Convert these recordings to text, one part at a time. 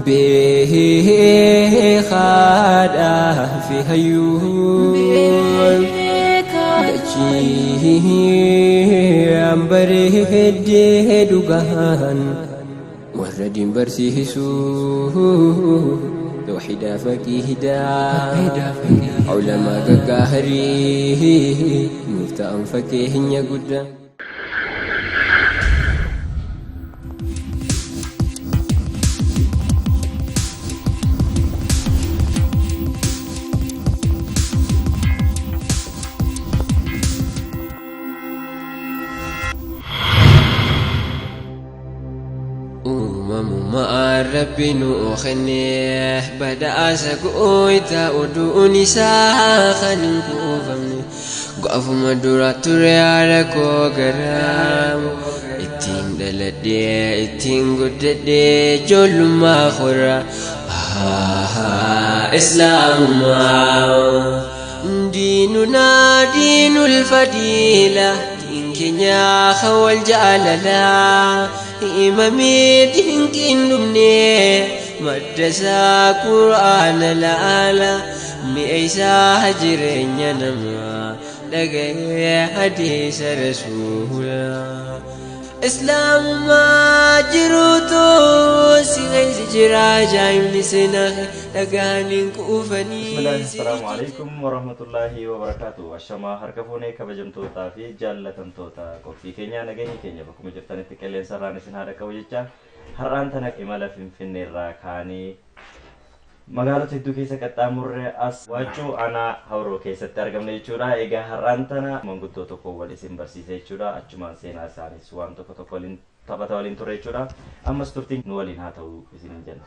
به خدا في هيون أمبره دوغان وردين برسيسو توحيدا فقيهدا علماء قاهري مفتاء فقيهن يقدا ربي نوخني بدأ سقويتا ودوني ساخن كوفمني قف مدورة تريالكو غرام اتين دلدي اتين قددي جل ما خورا إسلام ديننا دين الفضيلة دين كنيا خوال جاللا إمامي دين كندمني مدرسة قرآن العلا ميسا هجرين ينما لغي حديث رسول إسلام ما جروتو سيغي سجرا جايم لسنخ لغانين كوفني. بسم الله السلام عليكم ورحمة الله وبركاته. الشما هركفوني كبجم توتا في جالة توتا كوفي كينيا نغيني كينيا بكم جفتاني تكالين سراني سنهارا كوجيجا هران تنك إمالا فنفني راكاني magaalota hedduu keessa qaxxaamurre as waachuu ana hawroo keessatti argamne jechuudha. Egaa har'aan tana manguddoo tokko wal isin barsiise jechuudha. Achumaan seenaa isaanis waan tokko waliin taphata waliin ture jechuudha. Ammas turtiin nu waliin haa ta'u isin jenna.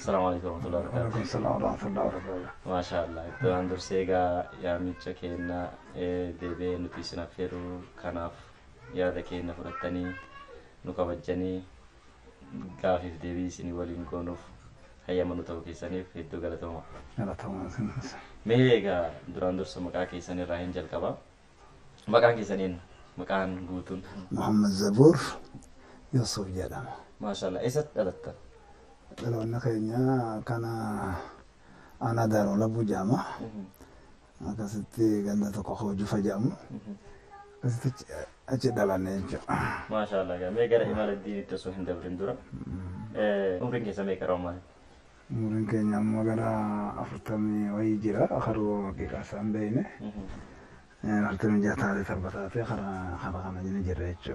السلام عليكم ورحمة الله وبركاته. وعليكم السلام ورحمة الله وبركاته. ما شاء الله. إنتو عندور سيجا يا ميتشا كينا دبي نتيسنا فيرو كناف يا ذكينا فرتني نكابجني كافي دبي سني ولين كونوف هيا منو تو كيساني في تو غلطوا. غلطوا. ميجا دور سمكا كيساني راهن جل كبا مكان كيسانين مكان غوتون. محمد زبور يوسف جلام. ما شاء الله. إيش تلتا؟ لو أنك كان أنا دار ولا بوجامة كستي عندنا تقوى جوفا جامو كستي أجد على نيجو. ما شاء الله. كم يقرأ إمال الدين تسوين دبرندورا عمرك كيسا ميكرا ما عمرك نعم وقرا أفرتني ويجرا آخر كيكاسان بينه أفرتني جات هذه تربطاتي خرا خنا جني جريتشو.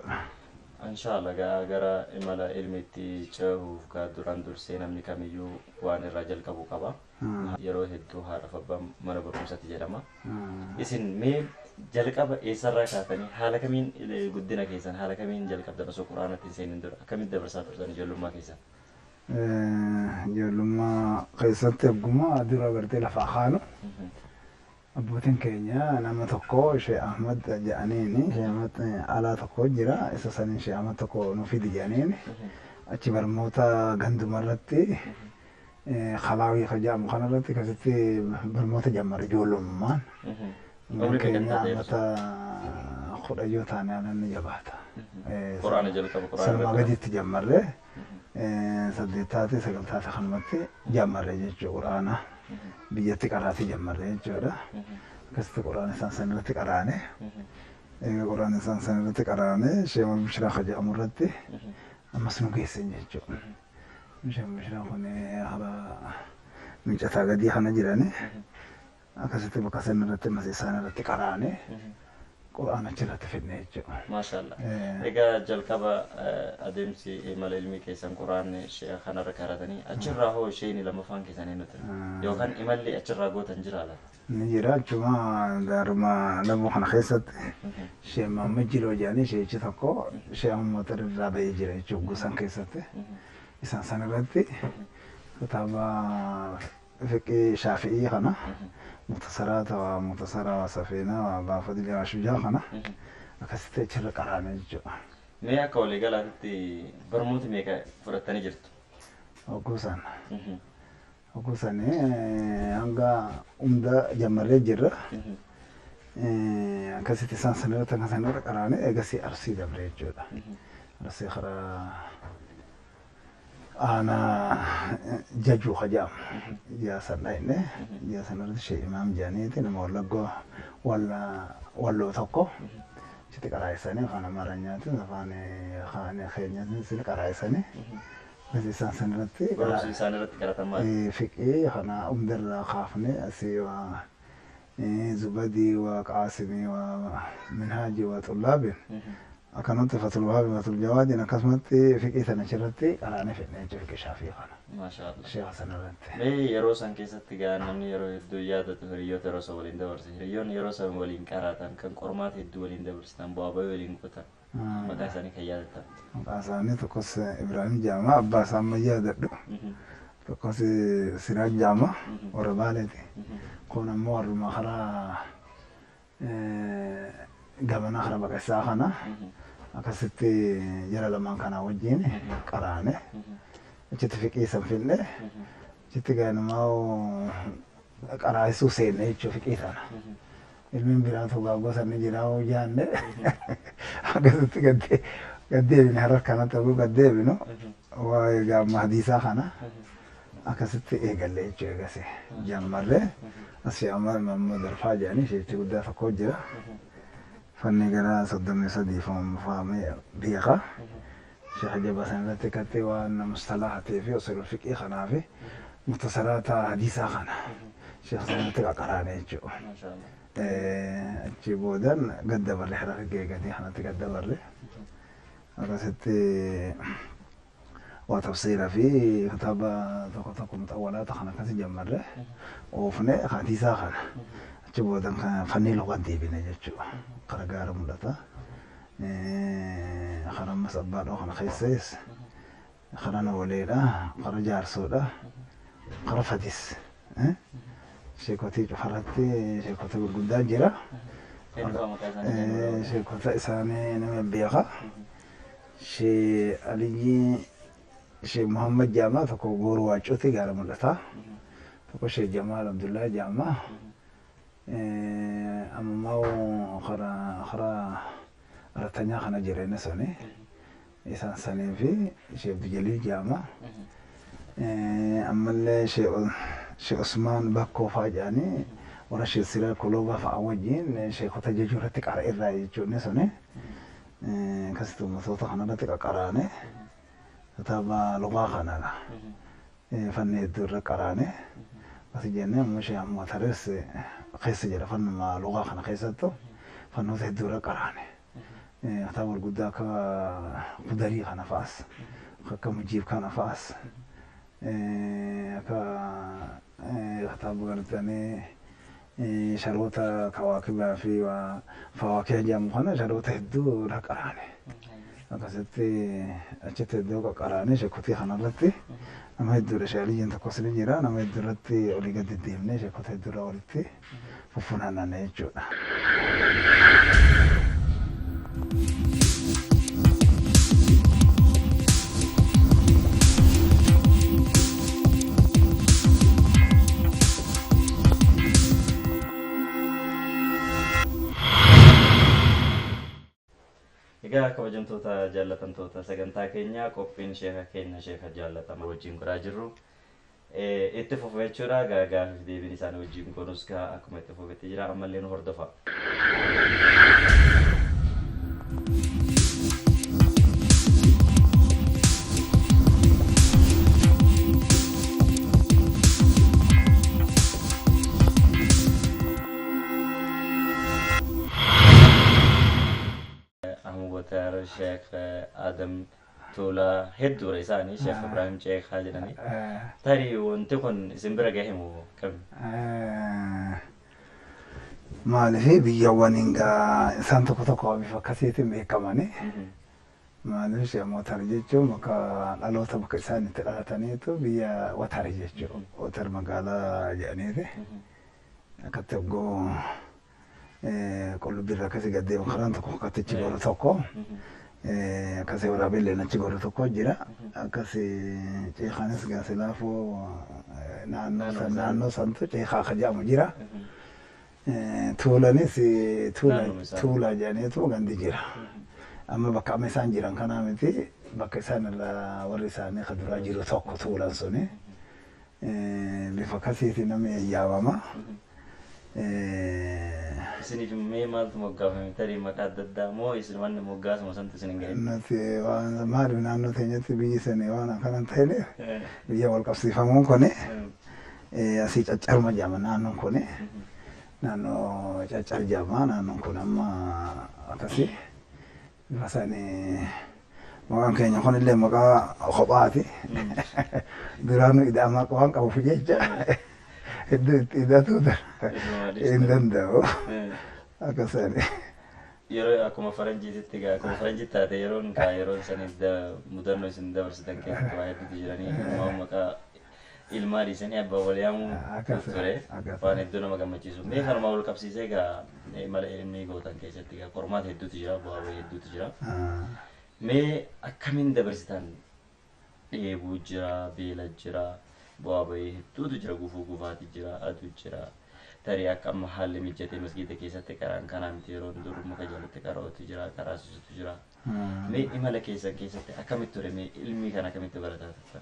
إن شاء الله gara imala ilmiitti cehuuf duraan dursee namni kamiyyuu waan irraa jalqabu qaba. Yeroo hedduu haadha abbaan mana barumsaatti jedhama. Isin mee jalqaba eessarraa kaatanii haala kamiin guddina keessan haala kamiin jalqabdan osoo quraanatti seenin dura akkamitti dabarsaa turtan ijoollummaa keessan? Ijoollummaa keessatti egguma dura agartee lafaa haanu. Abbootiin keenya nama tokko Sheekh Ahmad jedhaniini Sheekh Ahmad alaa tokko jira isa saniin Sheekh Ahmad tokko nu fidi jedhaniini achi barnoota gandumarratti khalaawii jedhamu kanarratti keessatti barnoota jammare ijoollummaan keenya mata kudhayyoo taane anan jabaata. Quraana jalqaba quraana sama gaditti jammarre saddeettaati sagaltaati kanumatti jammarre jechuudha quraana. biyyatti qaraati jammarre jechuudha. Akkasitti quraana isaan sanirratti qaraane. Quraana isaan sanirratti qaraane Sheekh Bishraa jedhamu irratti ammas nu geessan jechuudha. Sheekh Bishraa kun haala miicataa gadii kana jirani. Akkasitti bakka sanirratti ammas isaan irratti qaraane. Quraana achirratti fidne jechuudha. Maashaallah. Egaa jalqaba adeemsi imala ilmii keessan quraanni Sheekh kanarra qaratanii achirraa hoo isheen lamaffaan keessanii nuti yookaan imalli achirraa gootan jiraala. نجرا جمع دارما لمو خن خيست شيء ما مجلو جاني شيء تكو شيء هم مطر الرابع يجري جوجو سان خيست إنسان سنرتي كتابة فقه شافعي خنا مختصرات ومختصرة وسفينة وبافضل وشجاع خنا أكست شر قرانة جو ميا كولي قالتي برموت ميكا فرتني جرت أقولسان هنگا أمدا جمرة جرا أكست إنسان سنرة قرانة أكست أرسي دبرة جو أرسي خرا أنا جاجو خجام يا سناينه يا سنرد شيء إمام جانيتي نمولغو ولا ثقو شتى كرايساني خانا مرنياتي خاني خينياتي سيل كرايساني بس إنسان سنرتي برضو إنسان رت كراتما فكري خانا أمدر خافني أسيوا زبدي وقاسمي ومنهاجي وطلابي أكنت فتل الوهاب فتل الجواد أنا كسمت فكرة أنا شرتي أنا نفع نجوا فكرة شافي خانا ما شاء الله شيخ حسن الرنت مي يروسان كيسة تجان نمني يرو الدويادة تهريو تروسا ولين دورس هريون يروسا ولين كاراتان كان قرمات الدو ولين دورستان بابا ولين كوتا ما كاساني كيادة كاساني تقص إبراهيم جامع أباس أما جادة تقص سراج جامع وربالتي كنا مور مخرا قبنا خرا بقى ساخنا أكست جرى لما كان وجيني قرانه جت فيكي سنفينه جت كان ماو قراي سوسينه يشوف فيكي ثانا المين بيرانتو غاغو سن جراو جانه أكست قدي من هرك كانت أقول قدي بينو ويجا مهديسا خنا أكست قال لي يشوف كسي جمرة أشياء ما مدرفا جاني شيء تقول ده فكوجرا فني قرا صدمني صدي فهم بيقة شيخ جبا سنة كتي وأن مصطلحاتي في أصول الفقه خنا في مختصرات حديثة خنا شيخ سنة قرانة جو ما شاء الله جيبودن قد بري حركة جيجتي خنا تقد بري أقصد وتفسير في كتاب تقوم متأولات خنا كذي جمرة وفني حديثة خنا جيبودن فني لغة دي بنجتشو قرقار ملتا خرم مسبار أخنا خيسيس خرنا وليلا خرجار سودا خرفتيس شيكوتي جفرتي شيكوتي بالقدام جرا شيكوتي إساني نمي بيغا شي علي شي محمد جامع تكو غورو واجوتي غار ملتا تكو شي جمال عبد الله جامع أما ماو خرا رتنيا خنا جرينا سوني إنسان سنين في شيء بجلي جامع أما اللي شيء عثمان بكو فاجاني ولا شيء سيرة كلوبا فأوجين شيء خطة جورتك على إرّاي جوني سوني كستو مسوطة خنا رتك قرانة تابع لغة خنا لا فني الدور قرانة بس جنة مش يا مترس خيس جرا فن ما لغة خنا خيساتو فنو تهدورا قرانة تابع الجودا كقدري خنا فاس كمجيب خنا فاس تابع قرتني شروطة كواكب في وفواكه جام خنا شروطة هدورا قرانة أقصد أشتى هدورا قرانة شكوتي خنا رتي nama hedduu shaalii jenta kosni jira nama hedduu irratti olii gadi deemnee sheekota hedduu irraa walitti fuffunaanna jechuudha. Egaa kabajamtoota jaallatamtoota sagantaa keenya qophiin sheeka keenya sheeka jaallatama wajjin godhaa jirru itti fufee jechuudha. Gaaffiif deebiin isaanii wajjin godhus akkuma itti fufetti jira ammallee nu hordofa. الشيخ آدم تولا هدو رئيساني الشيخ إبراهيم شيخ حاجناني تاري وانتقن سنبرا جاهمو كم maaliif biyyawwan hingaa isaan tokko tokko bifa akkasiitiin beekamani. Maaliif ishee Watar jechuun bakka dhaloota bakka isaan itti dhalataniitu biyya Watar jechuudha. Watar magaalaa jedhaniiti. Akkatti hoggoo qullubbii irraa akkasii gaddeemu karaan tokko akkatti achi goru tokko. Akkasii waraabellee achi goru tokko jira. Akkasii ceekaanis gaasii laafuu naannoo santu ceekaa akka jedhamu jira. Tuulanis tuula jedhaniitu gandi jira. Amma bakka amma isaan jiran kanaa miti bakka isaan irraa warri isaanii kan duraa jiru tokko tuulan suni bifa akkasiitiin namni ayyaamama. Isiniif mee maaltu moggaafame tarii maqaa adda addaa moo isin wanni moggaasuma santu isin hin gahin? Nuti waan maaliif naannoo keenyatti biyyi sanii waan akkanan ta'eef biyya wal qabsiifamuun kuni asii caccarma jedhama naannoon kuni naannoo caccar jedhama naannoon kun amma akkasii bifa sanii maqaan keenya kunillee maqaa kophaati duraanuu ida'amaa waan qabuuf jecha hedduu itti hidhatu hin danda'u akkasani. Yeroo akkuma faranjiitti egaa akkuma faranjiitti taate yeroon sanii mudannoo isin dabarsitan keessatti waa hedduutu jiranii maqaa ilmaa dhiisanii abbaa wal yaamuu ture waan hedduu nama gammachiisu. Mee kanuma wal qabsiisee egaa mala ilmii gootan keessatti egaa qormaata hedduutu jira bu'aa bahii hedduutu jira. Mee akkamiin dabarsitan dheebuu jira beela jira bu'aa bahii hedduutu jira gufuu gufaati jira aduu jira. Tarii akka amma haalli mijatee masgiida keessatti qaraan kanaa miti yeroo dur muka jalatti qarootu jira qaraasisutu jira. Mee imala keessatti akkamitti ture mee ilmii kana akkamitti barataa turtan?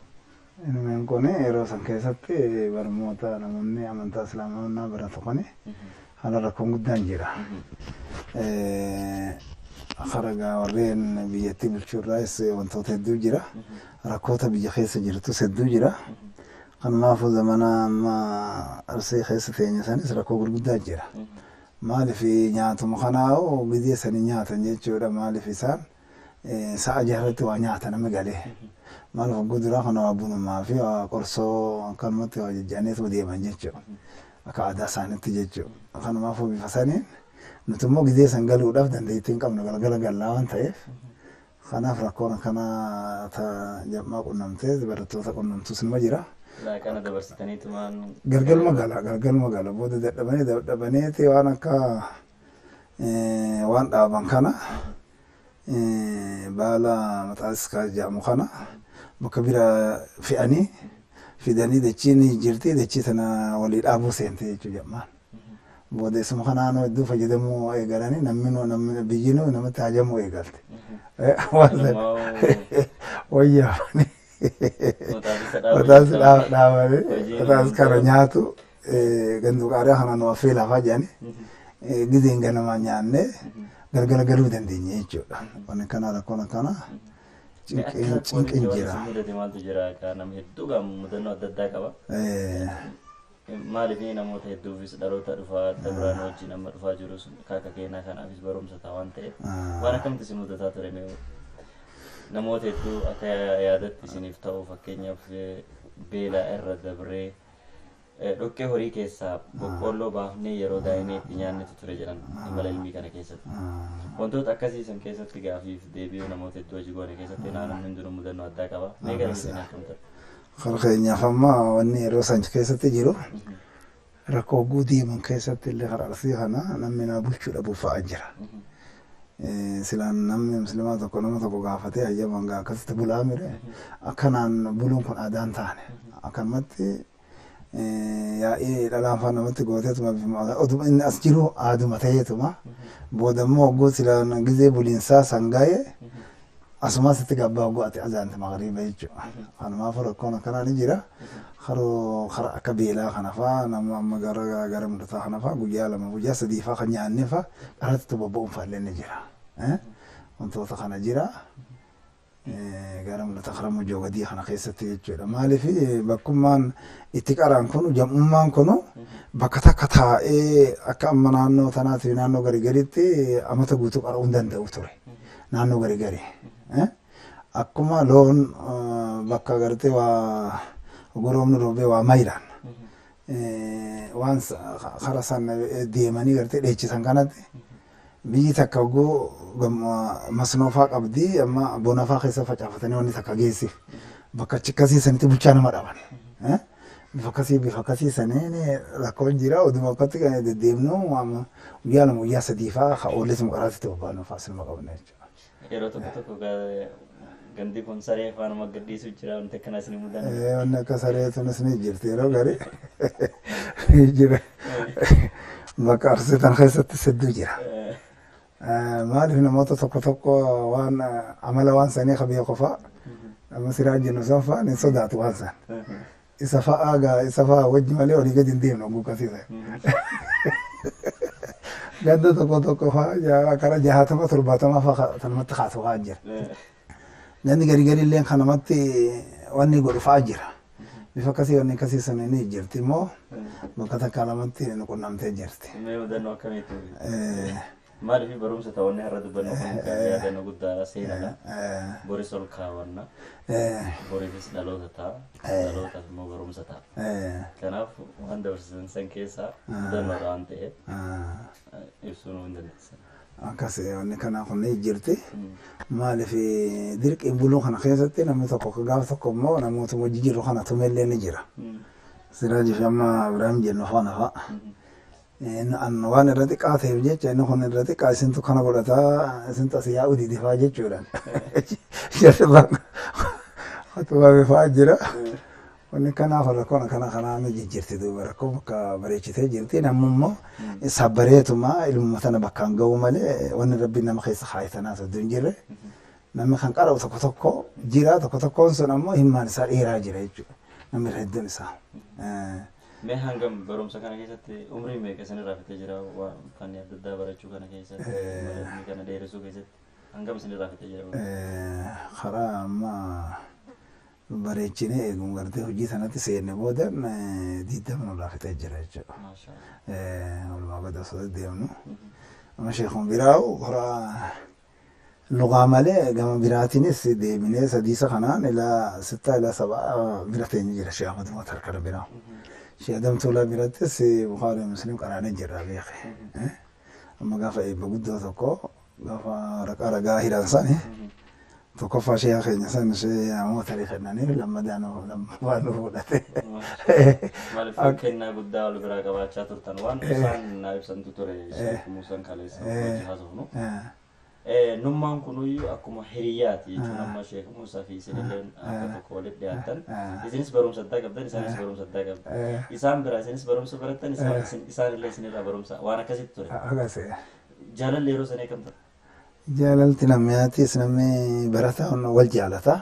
Ilmeen kun yeroo san keessatti barnoota namoonni amantaa islaamaa baratu kun haala rakkoon guddaan jira. Haragaa warreen biyyattii bulchuurraas wantoota hedduu jira. Rakkoota biyya keessa jirtus hedduu jira. Kanaafuu zamana amma arsii keessa teenya sanis rakkoo gurguddaa jira. Maaliif nyaatuma kanaa biyya sanii nyaatan jechuudha maaliif isaan sa'a jaarratti waa nyaata nama galee. Maaliif guduraa kana waa bunumaa fi qorsoo akkanumatti waa jajjaaniitu deeman jechuudha. Akka aadaa isaaniitti jechuudha. Kanaafuu bifa saniin nuti immoo gizee san galuudhaaf dandeettii hin qabnu galgala gallaa waan ta'eef kanaaf rakkoon akkanaa jammaa qunnamtee barattoota qunnamtus nima jira. Kana dabarsitaniitu maan galgal magala booda dadhabaniiti waan akka waan dhaaban kana baala maxaaskaa jedhamu kana bakka bira fe'anii fidanii dachiin jirti dachii tana walii dhaabuu seente jechuu jedhamaan. Booda isuma kanaanoo hedduu fayyadamuu eegalanii namni biyyinuu namatti hajamuu eegalte. Wayyaafanii. Mataas dhaabanii mataas kana nyaatu ganduu qaaraa kanaan waa fee lafaa jedhanii gizeen ganamaa nyaannee galgala galuu dandeenya jechuudha. Wanni kana rakkoon akkana cinqin jira. Maaltu jira nama hedduu mudannoo adda addaa qaba. Maaliif namoota hedduufis dhaloota dhufaa dabraan wajjin amma dhufaa jirus kaaka keenyaa kanaafis barumsa ta'a waan ta'eef waan akkamitti isin mudataa ture mee namoota hedduu akka yaadatti isiniif ta'u fakkeenyaaf beela irra dabree dhoqqee horii keessaa boqqolloo baafnee yeroo daa'imee itti nyaannetu ture jedhan imala ilmii kana keessatti. Wantoota akkasii san keessatti gaafiif deebi'uu namoota hedduu hojii goone keessatti naannoon hundinuu mudannoo addaa qaba. Mee gara isin akkam ture? Keenyaaf amma wanni yeroo san keessatti jiru rakkoo guudiiman keessatti illee karaa arsii kana namni naa bulchuudha buufa'aa jira. Silaan namni musliimaa tokko nama tokko gaafatee hayyaman gaa akkasitti bulaa mire akkanaan buluun kun aadaan taane akkanumatti yaa'ii dhalaan faan namatti gooteetuma oduma inni as jiru aaduma ta'eetuma booda immoo hogguu silaan gizee buliinsaa sangaa'ee asumas itti gabbaa go'ate azaante magariiba jechuudha. Kanumaaf rakkoon akkanaa ni jira. Karaa akka beelaa kana fa'aa nama amma gara mudataa kana fa'aa guyyaa lama guyyaa sadii fa'aa kan nyaanne fa'aa karatti bobba'uun faallee ni jira. Wantoota kana jira. Gara mudataa karaa mujjoo gadii kana keessatti jechuudha. Maaliif bakkummaan itti qaraan kun jam'ummaan kun bakka takka taa'ee akka amma naannoo tanaatti naannoo garigariitti amata guutuu qara'uu hin danda'u ture. Naannoo garigari. Akkuma loon bakka gartee waa goroomni roobee waa mayilaan waan karaa san deemanii gartee dheechisan kanatti biyyi takka oguu masnoofaa qabdi amma bonafaa keessa facaafatanii wanni takka geessiif bakka achi akkasii sanitti bulchaa nama dhaban. Bifa akkasii saniin rakkoo jira oduma akkatti kan deddeemnu guyyaa lama guyyaa sadii fa'aa ka oollees maqaraatti bobbaanuu fa'aa silma qabna jechuudha. Yeroo tokko gandi kun saree afaan maggaddiisu jira wanti akkanas ni mudatan. Wanni akka sareetunis ni jirti yeroo garii jira. Bakka arsitan keessatti hedduu jira. Maaliif namoota tokko waan amala waan sanii qabee qofaa amma siraa jennu san fa'aa ni sodaatu waan san. Isa fa'aa wajji malee olii gadi hin deemnu oguu akkasiisa. Ganda tokko fa'aa kara 60-70 fa'aa kanamatti kaasu fa'aa jira. Gandi garii illee kanamatti wanni godhu fa'aa jira. Bifa akkasii wanni akkasii sana ni jirti immoo bakka takka lamatti nu qunnamtee jirti. Mee mudannoo akkamiitu? Maaliif barumsa ta'onni har'a dubbannu kun yaadannoo guddaa seenadha. Boris ol kaawwanna. Boris dhaloota ta'a. Dhalootaaf immoo barumsa ta'a. Kanaaf waan dabarsisan san keessaa mudannoodha waan ta'eef ibsuu nu hin dandeessan. Akkasii wanni kana kun ni jirti. Maaliif dirqiin buluu kana keessatti namni tokko gaafa tokko immoo namoota hojii jiru kana tumellee ni jira. Siraajii fi amma Ibraahim jennu faana fa'a. Waan irra xiqqaa ta'eef jecha inni kun irra xiqqaa isintu kana godhataa isintu asii yaa'u didifaa jechuudhaan. Jal'isaan utubaa bifaa jira. Wanni kanaaf rakkoon kanaa ni jijjiirti duuba rakkoo bakka bareechitee jirti namni immoo sabbareetuma ilmuma tana bakkaan ga'u malee wanni rabbi nama keessa kaayitanaa saduu hin jirre namni kan qara'u tokko jira tokkoon sun ammoo himmaan isaa dheeraa jira jechuudha namni hedduun isaa. Mee hangam barumsa kana keessatti umrii meeqa isinirraa fixee jira waan kan adda addaa barachuu kana keessatti kana dheeressuu keessatti hangam isinirraa fixee jira? Karaa amma bareechinee eeguun gartee hojii sanatti seenne booda 20 nurraa fixee jira jechuudha. Walumaa gadi osoo deemnu. Amma sheekun biraa'u karaa lugaa malee gama biraatiinis deebinee sadiisa kanaan ilaa 6 ilaa 7 bira teenye jira Sheekh Ahmad Mootar kana biraa'u. Sheekh Adam Tuulaa birattis Bukhaarii Musliim qaraanee jirra beekee. Amma gaafa eebba guddoo tokko gaafa ragaa hidhan sani tokkoffaa Sheekh keenya san Mootarii kennaniif lammadaan waan nu fudhate. Maaliif kennaa guddaa wal biraa qabaachaa turtan waan isaan naa ibsantu ture Sheekh Muusaan Kaleessa hojii haasofnu. Nummaan kunuyyuu akkuma hiriyaati jechuun amma Sheekh Muusaa fi isinillee akka tokko walitti dhiyaatan isinis barumsa addaa qabdan isaanis barumsa addaa qabdan isaan biraa isinis barumsa barattan isaanillee isinirraa barumsa waan akkasitti ture. Jaalalli yeroo sana eegamta? Jaalalti namaatis namni barataa wal jaalata.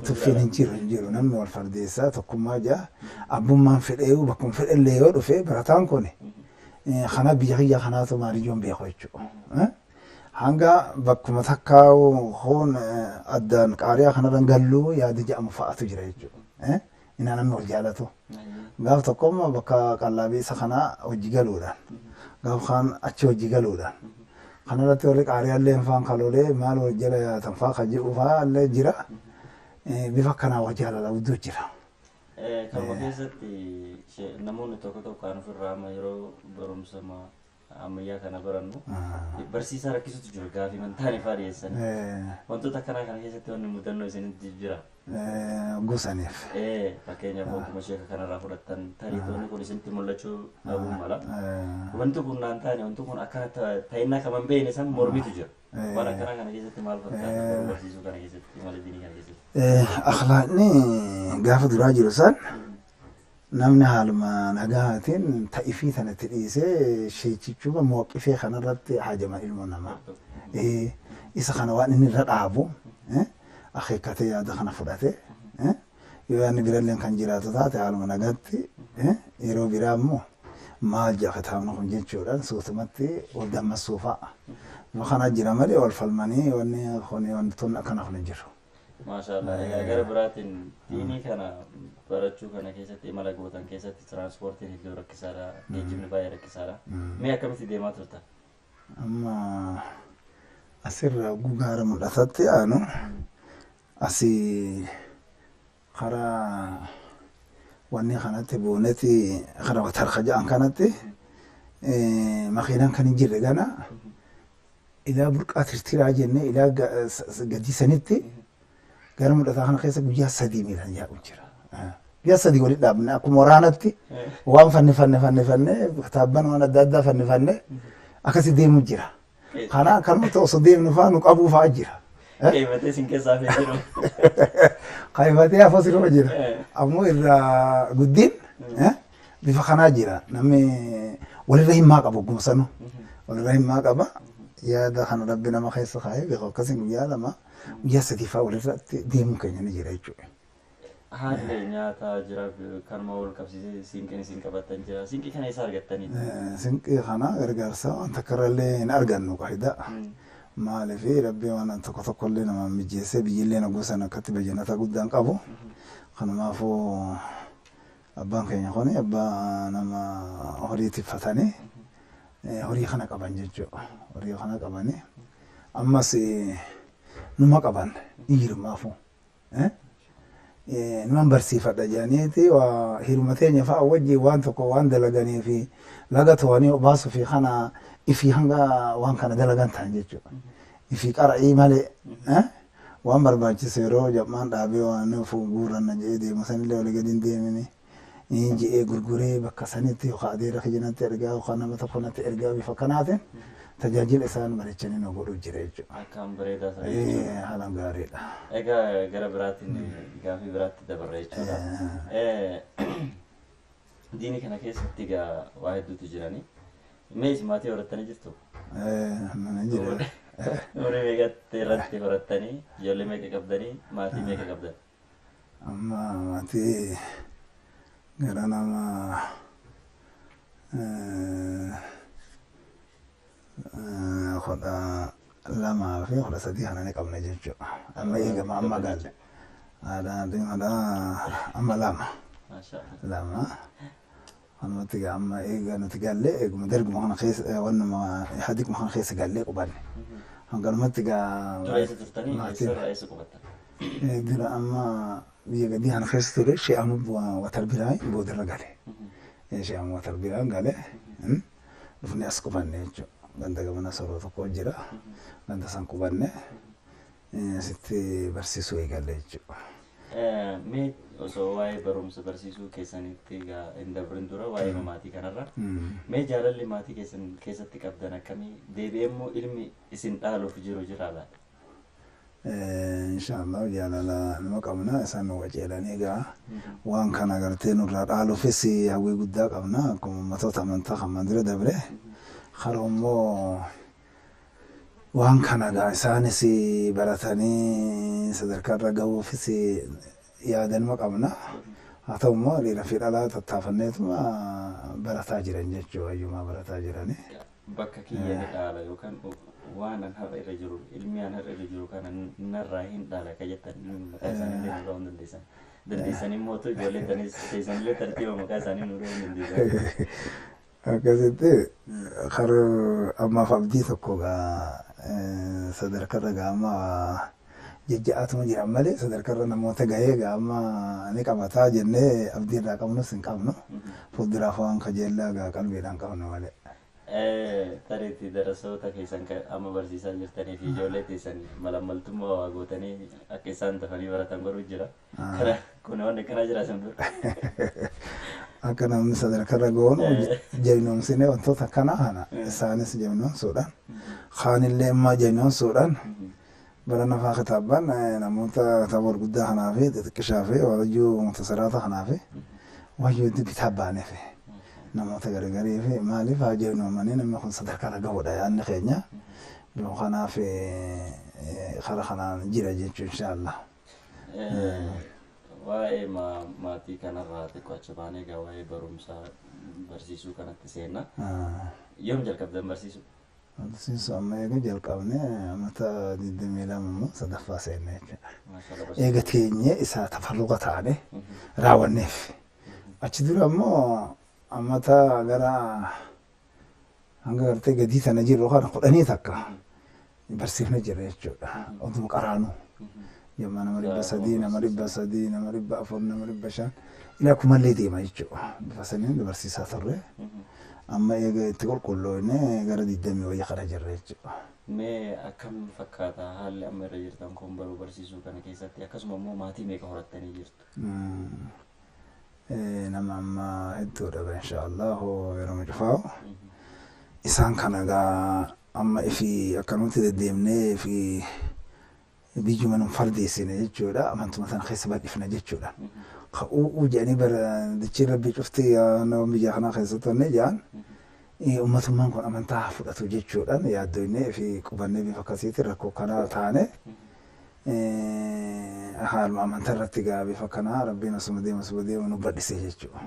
Tuffiin hin jiru namni wal fardeessaa tokkummaa jaa abbummaan fedheewu bakkuma fedhellee yoo dhufe barataan kuni kana biyya kiyya kanaatu maaliyoon beeku jechuudha. Hanga bakkuma takkaa'u hoon addaan qaariyaa kanarran galluu yaada jedhamu fa'aatu jira jechuudha. Inni namni wal jaalatu. Gaaf tokkommoo bakka qallaabii isa kanaa hojii galuudhaan. Gaaf kaan achi hojii galuudhaan. Kanarratti warri qaariyaallee faan kaloolee maal wal jala yaatan faa kan jedhu fa'aa illee jira. Bifa kanaa wal jaalala guddoo jira. Kanuma keessatti namoonni tokko kan ofirraa amma yeroo barumsa ammayyaa kana barannu barsiisaa rakkisutu jiru gaafii mantaanii fa'aa dhiyeessan. Wantoota akkanaa kana keessatti wanni mudannoo isinitti jira. Gusaniif. Fakkeenyaaf akkuma Sheekha kanarraa fudhattan tariitoonni kun isinitti mul'achuu dhabuu mala. Wanti kun naan taane wanti kun akkana ta'innaa kaman beekne san mormitu jira. Waan akkanaa kana keessatti maal fakkaata barsiisuu kana keessatti mala diinii kana keessatti? Akhlaaqni gaafa duraa jiru san namni haaluma nagahaatiin ta'ifii sanatti dhiisee sheechichuuma mooqifee kanarratti haajaman ilmoo namaa. Isa kana waan inni irra dhaabu akeekkatee yaada kana fudhate yoo yaadni birallee kan jiraatu taate haaluma nagaatti yeroo biraa immoo maal jaa kitaabni kun jechuudhaan suutumatti wal dammaqsuu fa'a. Kana jira malee wal falmanii wantoonni akkana kun jiru. Maashaallah gara biraatiin diinii kana barachuu kana keessatti imala gootan keessatti tiraanspoortiin iddoo rakkisaadha geejjibni baay'ee rakkisaadha. Mee akkamitti deemaa turta? Amma asirra gaara mul'atatti aanu asii karaa wanni kanatti buunetti kana watarka ja'an kanatti makiinaan kan hin jirre gana ilaa burqaa tirtiraa jenne ilaa gadi sanitti gara mul'ataa kana keessa guyyaa 3 miilan yaa'u jira. Guyyaa 3 walitti dhaabne akkuma waraanatti waan fanne kitaabban waan adda addaa fanne akkasi deemu jira. Kana kanumatti osoo deemnu fa'aa nu qabuu fa'aa jira. Qeefatee sin keessaa fi jiru. Qeefatee afoo siruma jira. Ammoo irraa guddiin bifa kanaa jira. Namni walirra himmaa qabu gumsanu. Walirra himmaa qaba. Yaada kana rabbi nama keessa kaa'ee beeku akkasiin guyyaa 2 guyyaa 3 fa'aa walirratti deemuun keenya ni jira jechuudha. Haalli nyaata jira kanuma wal qabsiisee siinqeen isin qabatan jira. Siinqii kana eessa argattanii? Siinqii kana gargaarsa waan takkarallee hin argannu qaida. Maaliif rabbi waan tokko illee nama mijeessee biyyillee na gosan akkatti bajjanata guddaan qabu. Kanumaafuu abbaan keenya kuni abbaa nama horii tiffatanii horii kana qaban jechuudha. Horii kana qabanii ammas numa qaban dhiirumaafu. Numan barsiifadha jedhaniiti hiruma teenya fa'a wajjin waan tokko waan dalaganii fi laga to'anii baasuu fi kana ifii hanga waan kana dalagan ta'an jechuudha. Ifii qara'ii malee waan barbaachisu yeroo jammaan dhaabee waan guuranna jedhee deemu sanillee walii gadi hin deemini. Jedhee gurguree bakka sanitti yookaan adeera kijinatti ergaa yookaan nama tokkotti ergaa bifa kanaatiin tajaajila isaan bareechanii nu godhuu jira jechuudha. Akkaan bareedaa ta'e jechuudha. Haalaan gaariidha. Egaa gara biraatiin gaafii biraatti dabarra jechuudha. Diini kana keessatti egaa waa hedduutu jiranii. Mees maatii horattanii jirtu? Mana jira. Horii meeqatti irratti horattanii ijoollee meeqa qabdanii maatii meeqa qabdan? Amma maatii gara nama 2 fi 3 kana ni qabna jechuudha. Amma eegama amma galle. Amma 2. Anumatti amma eega nuti galle eeguma darguma kana keessa wannuma hadiikuma kana keessa galle qubanne. Hangalumatti gaa Tureessa turtanii eessa qubattan? Dura amma biyya gadii kana keessa ture she'amu watar biraa boodarra gale. She'amu watar biraa gale. Dhufne as qubanne jechuudha. Ganda gamana soroo tokko jira. Ganda san qubanne sitti barsiisuu eegalle jechuudha. Mee osoo waa'ee barumsa barsiisuu keessanitti egaa hin dabrin dura waa'ee maatii kanarra mee jaalalli maatii keessatti qabdan akkamii deebi'ee immoo ilmi isin dhaaluuf jiru jira laata? Inshallah jaalala nama qabna isaan nu waceelanii egaa waan kana gartee nurraa dhaaluufis hawwii guddaa qabna akkuma ummatoota amantaa kan dura dabre har'a immoo waan kana gaa isaanis baratanii sadarkaarra gahuufis yaadanuma qabna. Haa ta'u immoo dhiira fi dhalaa tattaafanneetuma barataa jiran jechuudha hayyumaa barataa jirani. Bakka kiyya ni dhaala yookaan waan an har'a irra jiru ilmi an har'a irra jiru kana narraa hin dhaala ka jettan maqaa isaanii illee nurraa hin dandeessan. Dandeessan immoo ta'u ijoollee teessanillee tartiiba maqaa isaanii nurraa hin dandeessan. Akkasitti karaa ammaaf abdii tokko sadarkarra gaama jajja'aatuma jiran malee sadarkarra namoota gahee gaama ni qabataa jennee abdii irraa qabnus hin qabnu. Fuulduraaf waan kajeellaa qalbiidhaan qabnu malee. Tareetti darasoota keessan amma barsiisaa jirtanii fi ijoollee teessan malamaltummaa waa gootanii akka isaan dafanii baratan baruu jira. Kun waan akkanaa jira san dura. Akka namni sadarkarra goonu jabinoomsine wantoota akkanaa kana isaanis jabinoomsuudhaan kaanillee immoo jabinoomsuudhaan bara nafaa kitaabaan namoota kitaaba guddaa kanaa fi xixiqqishaa fi waajjuu mutasaraata kanaa fi waajjuu bitaa baaneef namoota garagarii fi maaliif haa jabinoomanii namni kun sadarkarra gahudha yaadni keenya bifa kanaaf karaa kanaan jira jechuun inshaallah. Waa'ee maatii kanarraa xiqqoo achi baanee egaa waa'ee barumsaa barsiisuu kanatti seenna. Yoom jalqabdan barsiisuu? Barsiisuu amma eega jalqabne ammata 22 immoo sadaffaa seenne jechuudha. Eega teenyee isaa tafarruqa taane raawwanneef. Achi dura immoo ammata gara hanga gartee gadii sana jirru kana 10 takka barsiifne jira jechuudha. Oduu qaraanuu. Yamma nama 300, nama 300, nama 400, nama 500 ila kumallee deema jechuudha. Bifa saniin barsiisaa turre. Amma eega itti qulqulloofne gara 20 wayya kana jirra jechuudha. Mee akkam fakkaata haalli amma irra jirtan kun baruu barsiisuu kana keessatti akkasuma immoo maatii meeqa horattanii jirtu? Nama amma hedduudha inshaallah yeroo cufaa'u. Isaan kana gaa amma ifi akkanutti deddeemnee fi biyyuma nun fardeessine jechuudha. Amantuma sana keessa bal'ifna jechuudha. Ka'uu jedhanii bara dachii rabbii cuftii nama biyya kanaa keessatti wanne jedhan ummatummaan kun amantaa fudhatu jechuudhaan yaaddoonnee fi qubannee bifa akkasiitiin rakkoo kanaa taane haaluma amantaa irratti gaa bifa kanaa rabbiin asuma deemu nu badhise jechuudha.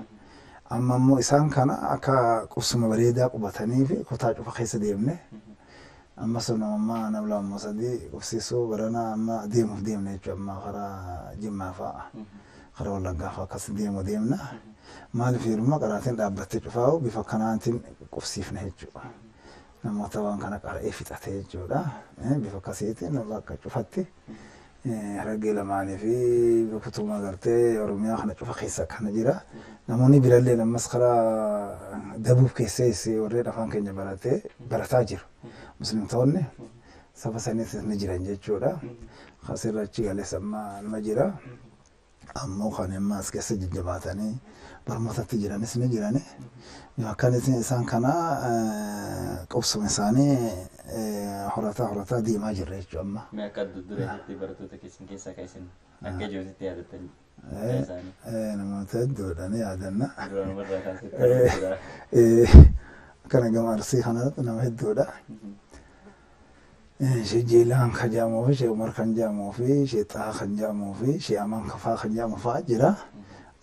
Amma immoo isaan kana akka qubsuma bareedaa qubatanii fi kutaa cufa keessa deemne amma sunamammaa nama lama sadii qubsiisuu barana amma deemuuf deemne jechuudha. Amma karaa Jimmaa fa'a karaa Wallaggaa fa'a akkas deemna. Maaliif yeruma qaraatiin dhaabbattee cufaa'u bifa kanaatiin qubsiifna jechuudha. Namoota waan kana qara'ee fixate jechuudha. Bifa akkasiitiin bakka cufatti Harargee lamaanii fi kutuuma gartee Oromiyaa kana cufa keessa kana jira. Namoonni birallee ammas karaa Dabuub keessas warreen afaan keenya barataa jiru. Musliimtonni saba saniitis ni jiran jechuudha. Asirra achi galees amma nama jira. Ammoo kan ammas keessa jajjabaatanii barnootatti jiranis ni jirani. Akkan isaan kana qubsuma isaanii horataa deemaa jirra jechuudha amma. Mee akka dureetti barattoota keessaa kan isin akka ijoolleetti yaadattan namoota hedduudha ni yaadanna. Duraanuma irraa kaasee akkana gama Arsii kanatti nama hedduudha. Ishee Jeelaan kan jedhamuu fi ishee Umar kan jedhamuu fi ishee Xaa kan jedhamuu fi ishee Amaan Kafaa kan jedhamu fa'aa jira.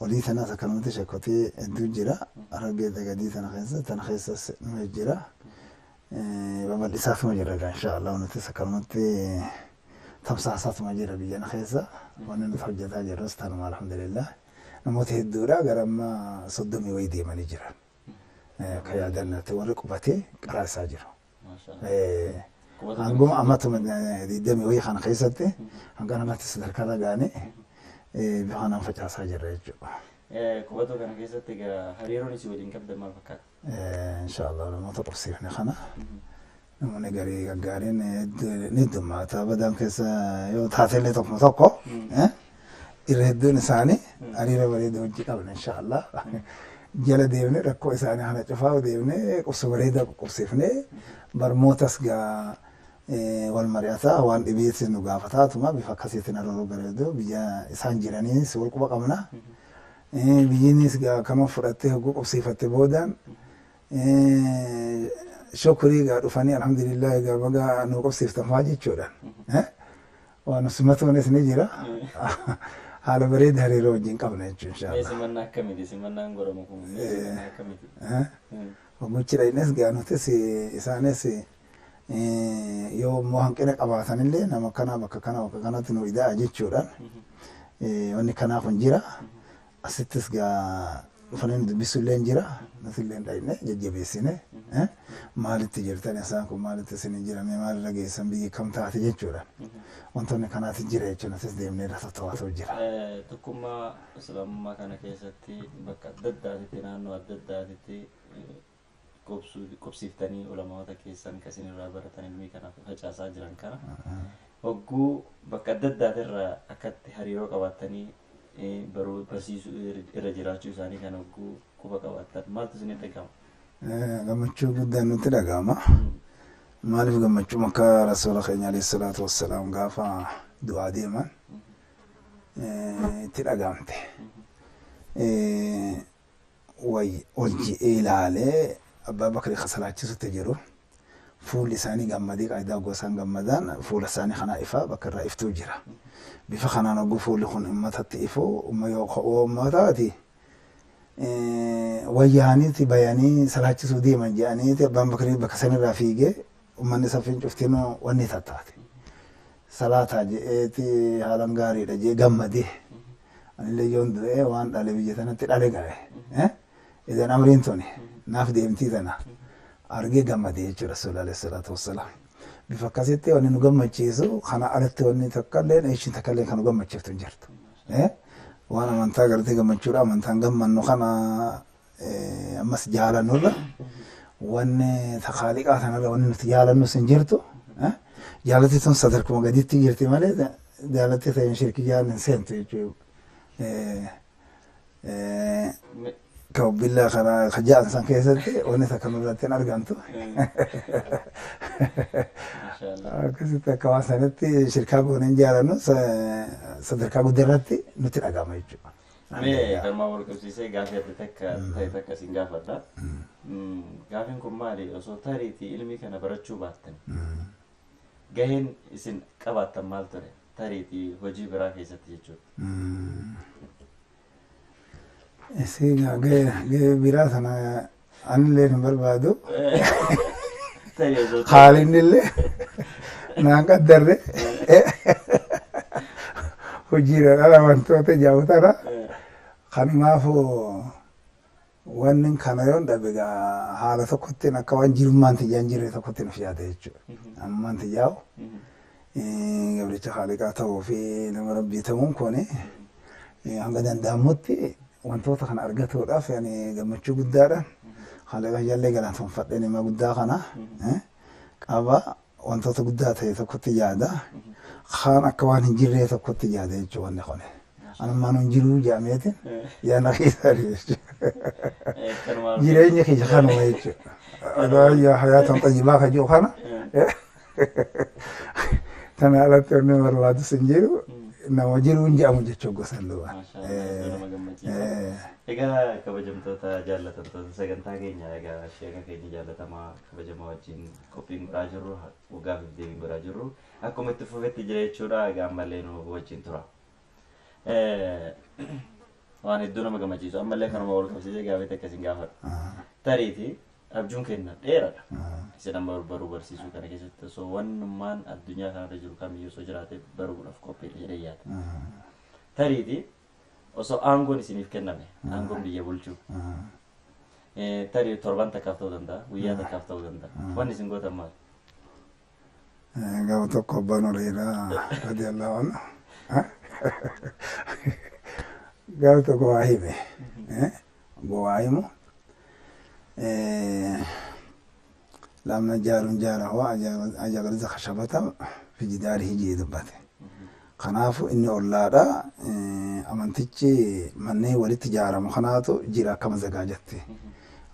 Olii tanas akkanumatti shakkotee hedduu jira. Harargee dagadii tana keessas nama jira. Babal'isaatuma jira inshaallah nutis akkanumatti tamsaasaatuma jira biyya keessa. Wanni nuti hojjetaa jirrus tanuma alhamdulillah. Namoota hedduudha gara amma 30 wayii deemanii jiran. Kan yaadannatti warri qubatee qaraasaa jiru. Hanguma ammatuma 20 wayii kana keessatti hanga namatti sadarkaa gaane bifa kanaan facaasaa jirra jechuudha. Qubatoo kana keessatti hariiroon isii waliin qabdan maal fakkaata? Inshaallah namoota qubsiifne kana namoonni garii gaggaariin ni heddummaata. Badaan keessa yoo taatellee tokko irra hedduun isaanii hariira bareedaa hojii qabna inshaallah. Jala deemnee rakkoo isaanii kana cufaa deemnee qubsa bareedaa qubsiifnee barmootas gaa wal mari'ataa waan dhibeetti nu gaafataatuma bifa akkasiitiin hariiroo bareedu biyya isaan jiraniis wal quba qabna. Biyyiinis gaa kama fudhattee hogguu qubsiifatte boodaan shukrii gaa dhufanii alhamdulillah gaa baga nu qubsiiftan fa'aa jechuudhaan. Waan simatuunis ni jira. Haala bareeda hariiroo wajjin qabna jechuun inshaallah. Simannaa akkamiiti? Simannaan godhamu kun simannaa akkamiiti? Hoggochi dhaynes gaa nutis isaanis yoo immoo hanqina qabaatanillee nama kana bakka kanatti nu idaa jechuudhaan wanni kanaaf hin jira. Asittis gaa dhufanii dubbisuullee hin jira. Nutillee dhayne jajjabeessine maalitti jirtan isaan kun maalitti isin jirame maalirra geessan biyyi kam taate jechuudha. Wantoonni kanaatti jira jechuun asis deemnee irra to'atu jira. Tokkummaa islaamummaa kana keessatti bakka adda addaatitti naannoo adda addaatitti qubsiiftanii ulamoota keessan kan isin irraa baratan ilmii kanaaf facaasaa jiran kana hogguu bakka adda addaatirraa akkatti hariiroo qabaatanii baruu barsiisuu irra jiraachuu isaanii kan hogguu quba qabaatan maaltu isinitti dhagahama? Gammachuu guddaan nutti dhagahama. Maaliif gammachuu akka rasuula keenya alayhi salaatu wassalaam gaafa du'aa deeman itti dhagahamte. Ol ji'ee ilaalee abbaa bakrii kasalaachisutti jiru fuulli isaanii gammadee qaayidaa gosaan gammadaan fuula isaanii kana ifaa bakka irraa iftuu jira. Bifa kanaan hogguu fuulli kun ummatatti ifuu ummataati wayyaaniiti bayanii salaachisuu deeman jedhaniiti abbaan bakrii bakka sanirraa fiigee ummanni saffiin cuftinuu wanni tattaate. Salaataa je'eeti haalan gaariidha jee gammadee anillee yoon du'ee waan dhale biyya tanatti dhale ga'e. Idan amriin tuni naaf deemtii tana argee gammadee jechuudha rasuula alayhi salaatu wassalaam. Bifa akkasitti wanni nu gammachiisu kana alatti wanni takkallee ishiin takkallee kan nu gammachiiftu hin jirtu. waan amantaa gartee gammachuudha amantaan gammannu kana ammas jaalannurra wanni takhaaliqaa sanarra wanni nuti jaalannu sin jirtu jaalatti sun sadarkuma gaditti jirti malee jaalatti ta'in shirki jaalin seentu jechuudha. Kaubilla kana kajaan san keessatti wanni takka nurratti hin argamtu. Akkasitti akka waan sanatti shirkaa gooneen jaalannu sadarkaa guddaarratti nutti dhagama jechuudha. Mee galmaa wal qabsiisee gaafii adda takka isin gaafadha. Gaafiin kun maali? Osoo tariitii ilmi kana barachuu baattan gaheen isin qabaattan maal ture? Tariitii hojii biraa keessatti jechuudha. Gahee biraa sana anillee hin barbaadu. Haalinillee naan qaddarre hojiidha dhala wantoota jaawutara. Kanumaafuu wanni kana yoon dhabe haala tokkotti akka waan jirummaan tiyyaan jirre tokkotti nuuf yaada jechuudha. Ammaan tiyyaa'u gabricha haaliqaa ta'uu fi nama rabbii ta'uun kun hanga danda'amutti wantoota kana argatuudhaaf gammachuu guddaadhaan haaliqa jallee galaanfadhee nama guddaa kana qaba wantoota guddaa ta'e tokkotti yaada. Kaan akka waan hin jirree tokkotti yaada jechuudha wanni kun. Anummaan hin jiru jaameetiin yaada keessaa jechuudha. Jireenya keessa kanuma jechuudha. Adaa hayaatan xayyibaa ka jiru kana tana alatti wanni barbaadu sin jiru nama jiru hin jedhamu jechuudha gosan duuba. Egaa kabajamtoota jaallatamtoota sagantaa keenya egaa sheeka keenya jaallatamaa kabajamaa wajjin qophiin godhaa jirru waggaaf deebiin godhaa jirru akkuma itti fufetti jira jechuudha. Egaa ammallee nu wajjin tura. Waan hedduu nama gammachiisu ammallee kanuma wal qabsiisee gaafii akkasiin gaafadha. Tariitii abjuun kenna dheeradha. Isin amma baruu barsiisuu kana keessatti osoo wannummaan addunyaa kanarra jiru kamiyyuu osoo jiraate baruudhaaf qophiidha jedhee yaada. Tariitii osoo aangoon isiniif kenname aangoon biyya bulchuu tarii torban takkaaf ta'uu danda'a guyyaa takkaaf ta'uu danda'a wanni isin gootan maal? Gaafa tokko abbaan horiidhaa radiyallahu anhu gaafa tokko waa hime waa himu lamna jaarun jaarahu ajagarza khashabata fi jidaarihi jee dubbate. Kanaafu inni ollaadha amantichi manneen walitti ijaaramu kanaatu jira akkama zagaa jette.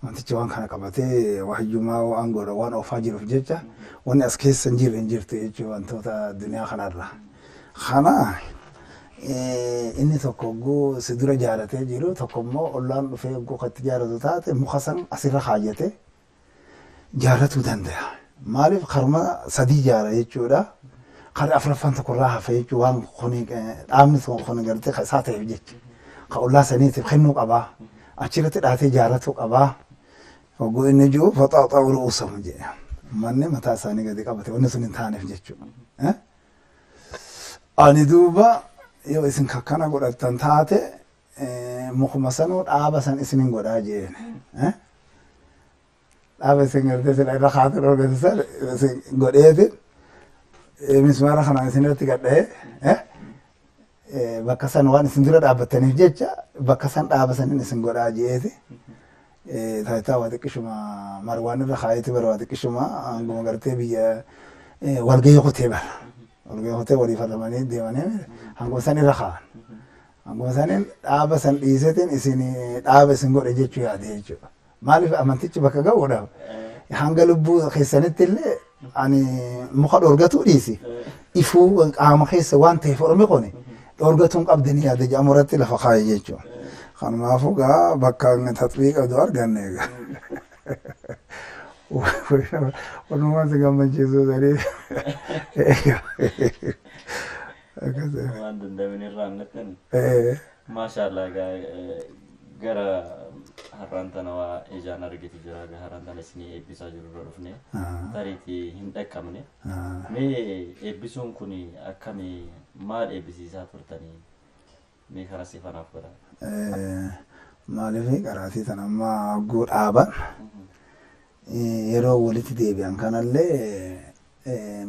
Amantichi waan kana qabatee wahiyyumaa waan godha waan oofaa jiruuf jecha wanni as keessa hin jirre hin jirtu jechuudha wantoota addunyaa kanarra. Kana inni tokko ogguu si dura jaalatee jiru tokko immoo ollaan dhufee ogguu kan itti jaaratu taate muka san asirra kaayatee jaalatuu danda'a. Maaliif karma sadii jaara jechuudha. Kan afraffaan tokkorraa hafe jechuun waan kuni dhaabni kun gartee isaa ta'eef jecha kan ollaa saniitiif kennuu qabaa achirratti dhaatee jaalatuu qabaa ogguu inni jiru faxaaxaa uruusamu jedhe manni mataa isaanii gadi qabate wanni sun hin taaneef jechuudha. Ani duuba yoo isin kakkana godhattan taate mukuma sanuu dhaaba san isinin godhaa jeen dhaaba isin gartee sila irra kaatu dhoorgasisan isin godheetin mismaara kana isinirratti gadhee bakka san waan isin dura dhaabbattaniif jecha bakka san dhaaba sanin isin godhaa jeeti taayitaa waa xiqqishuma marwaan irra kaayeti bara waa xiqqishuma anguma gartee biyya walgahii kutee bara walgahii kutee walii farramanii deemanii hanguma san irra kaa'an hanguma sanin dhaaba san dhiisetin isin dhaaba isin godhe jechuu yaade jechuudha. Maaliif amantichi bakka ga'uudhaaf hanga lubbuu keessanitti illee ani muka dhoorgatuu dhiisi ifuu qaama keessa waan ta'eef ormi kuni dhoorgatuun qabdanii yaada jedhamu irratti lafa kaa'e jechuudha. Kanumaafuu gaa bakka tatbiiqa qabdu arganne egaa. Walumaa si gammachiisuu sanii. Waan danda'amne irraa annattan. Maashaallah gara har'aan tana waa ijaan argite jira har'aan tana isinii eebbisaa jiru irra dhufne tariitii hin dhaqqabne mee eebbisuun kun akkamii maal eebbisiisaa turtanii mee karaa siifanaaf godha. Maaliif qaraatii tan amma hogguu dhaaban yeroo walitti deebi'an kanallee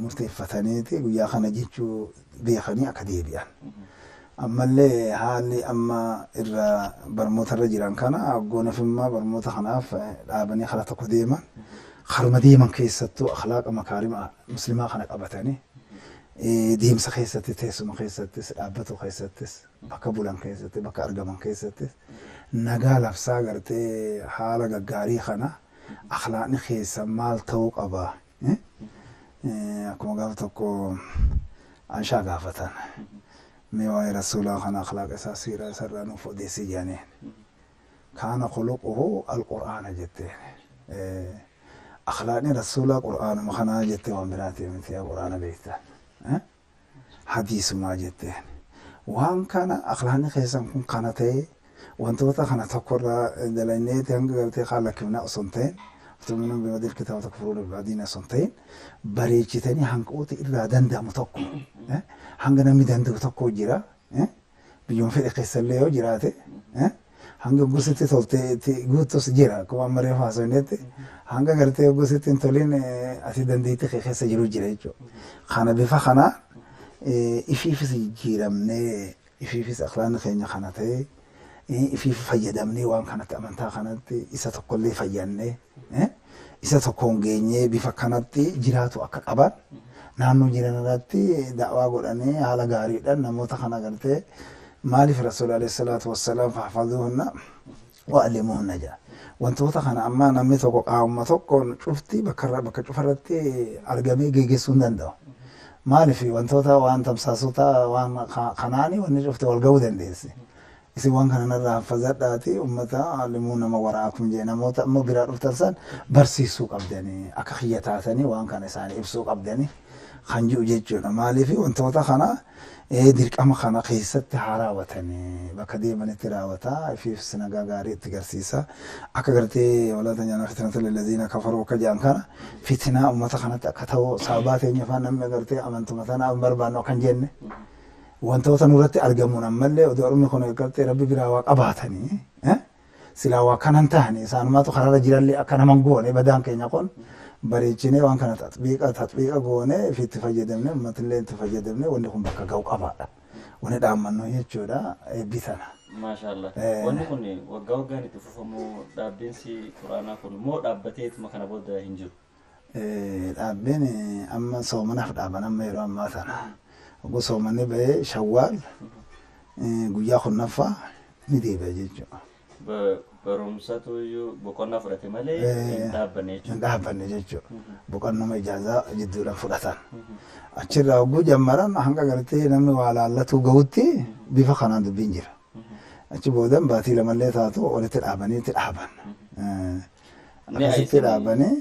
murteeffataniiti guyyaa kana jechuu beekanii akka deebi'an. ammallee haalli amma irra barmoota irra jiran kana aggoonafimmaa barmoota kanaaf dhaabanii karaa tokko deeman karuma deeman keessattuu akhlaaqa makaarima muslimaa kana qabatanii deemsa keessatti teessuma keessattis dhaabbatu keessattis bakka bulan keessatti bakka argaman keessattis nagaa labsaa gartee haala gaggaarii kana akhlaaqni keessa maal ta'uu qaba akkuma gaafa tokko anshaa gaafatan mee waa'ee rasuulaa kana akhlaaqa isaa siiraa isarraa nuuf odeessi jedhaniin kaana khuluquhu alqur'aana jetteen akhlaaqni rasuulaa qur'aanuma kanaa jettee waan biraati miti qur'aana beektan hadiisumaa jetteen waan kana akhlaaqni keessan kun kana ta'e wantoota kana tokkorraa dalanneeti hanga gartee haalakkifnaa osoo hin ta'in tuminuu bimadil kitaaba takfuruuna bibaadiina osoo hin ta'in bareechitanii hanqoota irraa danda'amu tokko hanga namni danda'u tokko jira biyyoon fedhe keessallee yoo jiraate hanga gositti toltee guutus jira akkuma amma reefu haasofnetti hanga gartee gositti hin toliin ati dandeetti keessa jiru jira jechuudha. Kana bifa kanaan ifiifis jijjiiramnee ifiifis akhlaaqni keenya kana ta'ee ifiif fayyadamnee waan kanatti amantaa kanatti isa tokkollee fayyannee isa tokkoon geenyee bifa kanatti jiraatu akka qaban naannoo jiran irratti da'waa godhanii haala gaariidhaan namoota kana gartee maaliif rasuul alayhi salaatu wassalaam fahfaduhunna wa'allimuhunna jedha. Wantoota kana amma namni tokko qaama tokkoon cufti bakka cufarratti argamee geggeessuu hin danda'u. Maaliif wantoota waan tamsaasota waan kanaanii wanni cufti wal ga'uu dandeessi. Isin waan kana narraa hafazadhaati ummata alimuu nama waraakum jee namoota ammoo biraa dhuftan san barsiisuu qabdanii akka kiyya taatanii waan kana isaanii ibsuu qabdanii kan jiru jechuudha. Maaliif wantoota kana dirqama kana keessatti haa raawwatanii bakka deemanitti raawwataa ifiif nagaa gaarii itti garsiisa akka gartee walaata nyaana fitnata lillazina kafaruu akka jedhan kana fitnaa ummata kanatti akka ta'u sababaa teenya afaan namni gartee amantuma tanaa hin barbaannu kan jenne wantoota nurratti argamuun ammallee odoo ormi kun gartee rabbi biraa waa qabaatanii silaa waa kanan ta'anii isaanumaatu karaarra jirallee akka naman goone badaan keenya kun bareechinee waan kana tatbiiqa goone ifitti fayyadamne ummatillee itti fayyadamne wanni kun bakka ga'u qabaadha. Wanni dhaammannu jechuudha bitana. Maashaallah. Wanni kun waggaa waggaan itti fufamu dhaabbinsi quraanaa kun moo dhaabbateetuma kana booda hin jiru? Dhaabbeen amma soomanaaf dhaaban amma yeroo ammaa tana. Oguu soomanni bahee shawwaal guyyaa kurnaffaa ni deebi'a jechuudha. Barumsatu iyyuu boqonnaa fudhate malee hin dhaabbanne jechuudha. Hin dhaabbanne jechuudha. Boqonnuma ijaazaa jidduudhaan fudhatan. Achirraa oguu jammaran hanga gartee namni waa laallatu gahutti bifa kanaan dubbiin jira. Achi boodan baatii lamallee taatu walitti dhaabanii itti dhaaban. Akkasitti dhaabanii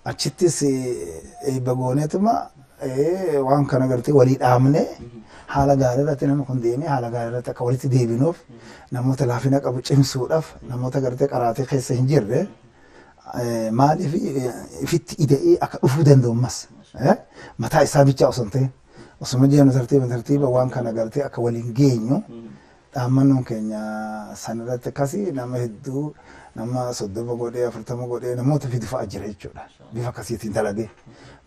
achittis eebba gooneetuma waan kana gartee walii dhaabne haala gaarii irratti namni kun deemee haala gaarii irratti akka walitti deebinuuf namoota laafina qabu cimsuudhaaf namoota gartee qaraatee keessa hin jirre maaliif ifitti ida'ee akka dhufuu danda'u ammas mataa isaa bichaa osoo hin ta'in osuma jennu tartiiba waan kana gartee akka waliin geenyu dhaammannoon keenya sanirratti akkasii nama hedduu nama 30 godhee 40 godhee namoota fidu fa'a jira jechuudha bifa akkasiitiin dalagee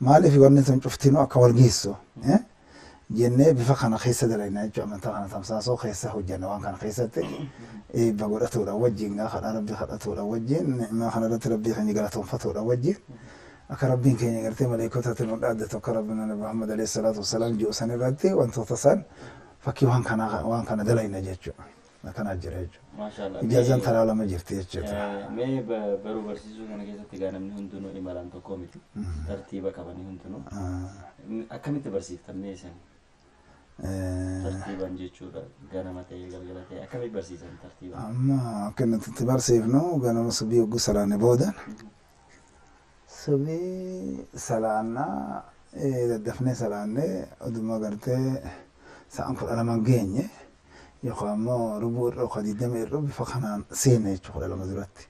maaliif wanni sun cuftinuu akka wal geessu jennee bifa kana keessa dalagnaa jechuudha amantaa kana tamsaasoo keessa hojjenna waan kana keessatti eebba godhatuudha wajjin kadhaa rabbii kadhatuudha wajjin ni'maa kana irratti rabbii keenya galatoonfatuudha wajjin akka rabbiin keenya gartee maleekotatti nu dhaaddatu akka rabbiin nabi Muhammad alayhi salaatu wassalaam ji'u san irratti wantoota san fakkii waan kana dalagna jechuudha. Akkanaa jira jechuudha. Maashaallah. Ijaazaan taraa lama jirti jechuudha. Mee baruu barsiisuu kana keessatti egaa namni hundinuu imalaan tokko miti. Tartiiba qabanii hundinuu. Akkamitti barsiiftan mee isin? Tartiibaan jechuudha ganama ta'ee galgala ta'ee akkamitti barsiisan tartiiba? Amma akka nuti barsiifnu ganama subii hogguu salaanne boodan subii salaannaa daddafnee salaannee oduma gartee sa'an 12 geenye yookaan immoo rubuu irra yookaan 20 irra bifa kanaan seenne jechuudha 12 duratti.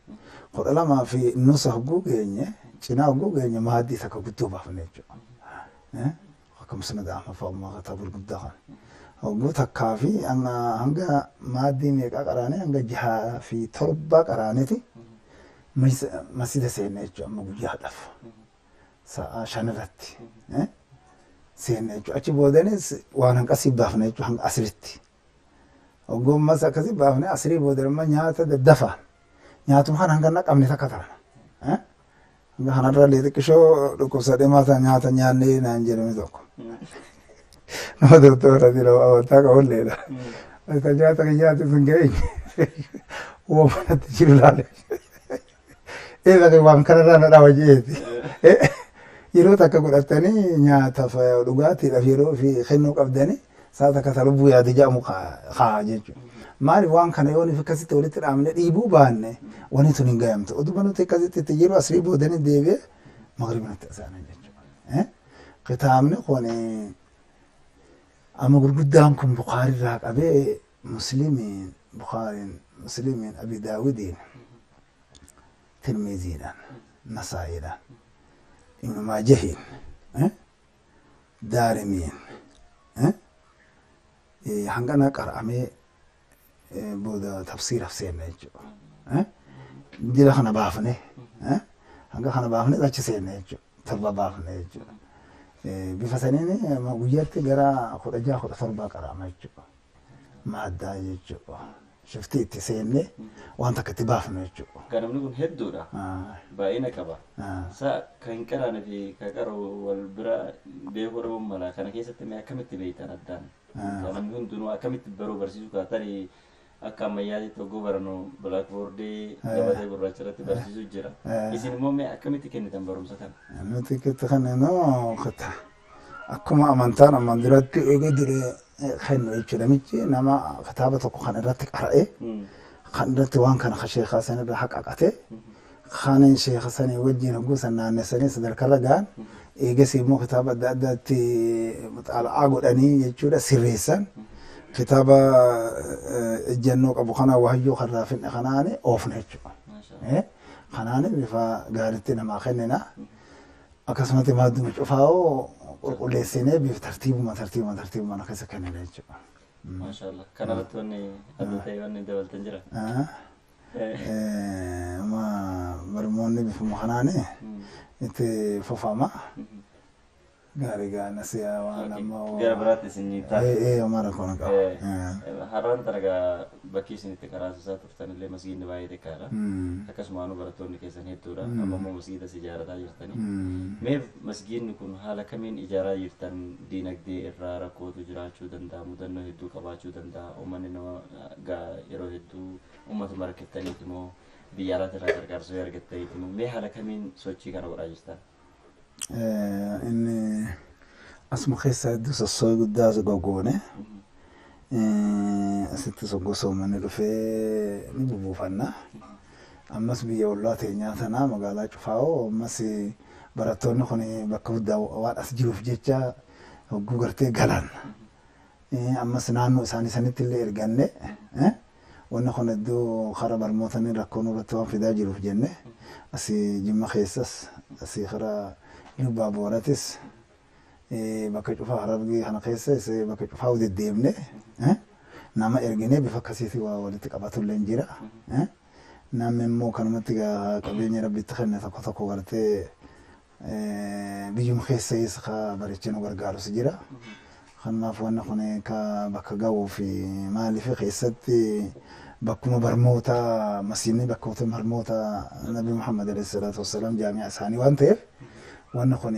12 fi nusa hogguu geenye cinaa hogguu geenye maaddii takka guddoo baafne jechuudha. Akkam sana da'ama fa'ummaa kataa gurguddaa kana. Hogguu takkaa fi hanga maaddii meeqaa qaraane hanga 6 fi 7 qaraaneeti masjida seenne jechuudha amma guyyaadhaaf. Sa'a 5 irratti. Seenne jechuudha. Achi boodanis waan hanqasii baafne jechuudha hanga asiritti. Ogummas akkasii baafne asrii booda immoo nyaata daddafaa. Nyaatuma kana hanga naqamne takka taana. Hanga kanarra illee xiqqishoo dhukkubsadhee maata nyaata nyaannee naan jedhame tokko. Nama doktora jira amantaa qabulleedha. Akka nyaata kan nyaate sun ga'eenye. Uumamanatti jiru laale. Eegaa waan kanarraa na dhawa jeeti. Yeroo takka godhatanii nyaataaf dhugaatiidhaaf yeroo fi kennuu qabdanii saa takka ta lubbuu yaade jedhamu kaa jechuudha. Maali waan kana yoo nuti akkasitti walitti dhaabne dhiibuu baanne wanni tun hin ga'amtu. Utuma nuti akkasitti yeroo asrii boodanii deebi'ee magribinatti asaanan jechuudha. Kitaabni kun amma gurguddaan kun Bukhaariirraa qabee Muslimiin Bukhaariin Muslimiin Abi Daawudiin Tirmiziidhaan Nasaa'iidhaan Ibn Maajahiin Daarimiin hangana qara'amee booda tafsiiraaf seenna jechuudha. Jila kana baafne hanga kana baafne achi seenna jechuudha. Torba baafne jechuudha. Bifa saniin guyyaatti gara 16-17 qara'ama jechuudha. Maaddaa jechuudha. Shiftii itti seenne waan takka itti baafnu jechuudha. Ganamni kun hedduudha. Baay'ina qaba. Isa kan qaraane fi kan qaru wal bira beekuu dhabuun mala kana keessatti mee akkamitti beektan addaan? Ganamni hundinuu akkamitti baruu barsiisuu kaatanii akka ammayyaatti tokko baranu blackboardii gabatee gurraacha irratti barsiisuu jira. Isin immoo mee akkamitti kennitan barumsa kana? Nuti itti kenninu akkuma amantaan amman duratti eegee duree kennu jechuudha. Michi nama kitaaba tokko kan irratti qara'ee kan irratti waan kana sheekhaa san irra haqaqatee kan sheekha sanii wajjin gosa naannessanii sadarkarra ga'an eegas immoo kitaaba adda addaatti mutaala'aa godhanii jechuudha sirreessan. Kitaaba ejjennoo qabu kana wahayyoo kanaa finne kanaani oofne jechuudha. Kanaani bifa gaariitti namaa kennina. Akkasumatti maadduma cufaa'oo qulqulleessinee bifa tartiibuma keessa kennina jechuudha. Maashaallah. Kanarratti wanni adda ta'e wanni dabaltan jira? Barmoonni bifuma kanaani itti fufama. Gaarii nasiyaa waan ammoo gara biraatti isin nyiitaa mara kun qaba. Har'aan tanagaa bakki isin itti karaasisaa turtan illee masgiidni baay'ee xiqqaadha. Akkasumaan barattoonni keessan hedduudha. Amma immoo masgiida ijaarataa jirtanii. Mee masgiidni kun haala kamiin ijaaraa jirtan diinagdee irraa rakkootu jiraachuu danda'a, mudannoo hedduu qabaachuu danda'a. Uummanni nama yeroo hedduu uummatuma rakkattaniiti moo biyya alaatti irraa gargaarsa yoo argattaniiti moo mee haala kamiin sochii kana godhaa jirtan? Inni asuma keessa hedduu sossoo guddaa goggoone asitti soggosoomanni dhufee ni bubuufanna. Ammas biyya ollaa teenyaa tanaa magaalaa Cufaa'oo ammas barattoonni kun bakka guddaa waan as jiruuf jecha hogguu gartee galan. Ammas naannoo isaanii sanitti illee erganne wanna kun hedduu karaa barmootanii rakkoon irratti waan fidaa jiruuf jenne asii Jimma keessas asii karaa Lubbaa Booratis bakka Cufaa Harargee kana keessa bakka Cufaa deddeemne nama ergine bifa akkasiitti waa walitti qabatu illee jira. Namni immoo kanumatti qabeenya rabbitti kenne tokko tokko gartee biyyuma keessa isa baricha nu gargaarus jira. Kanaaf wanna kun bakka ga'uu fi maaliif keessatti bakkuma barmoota masiinni bakkoota barmoota Nabi Muhammad alayhi salaatu wassalaam jaami'a isaanii waan ta'eef wanna kun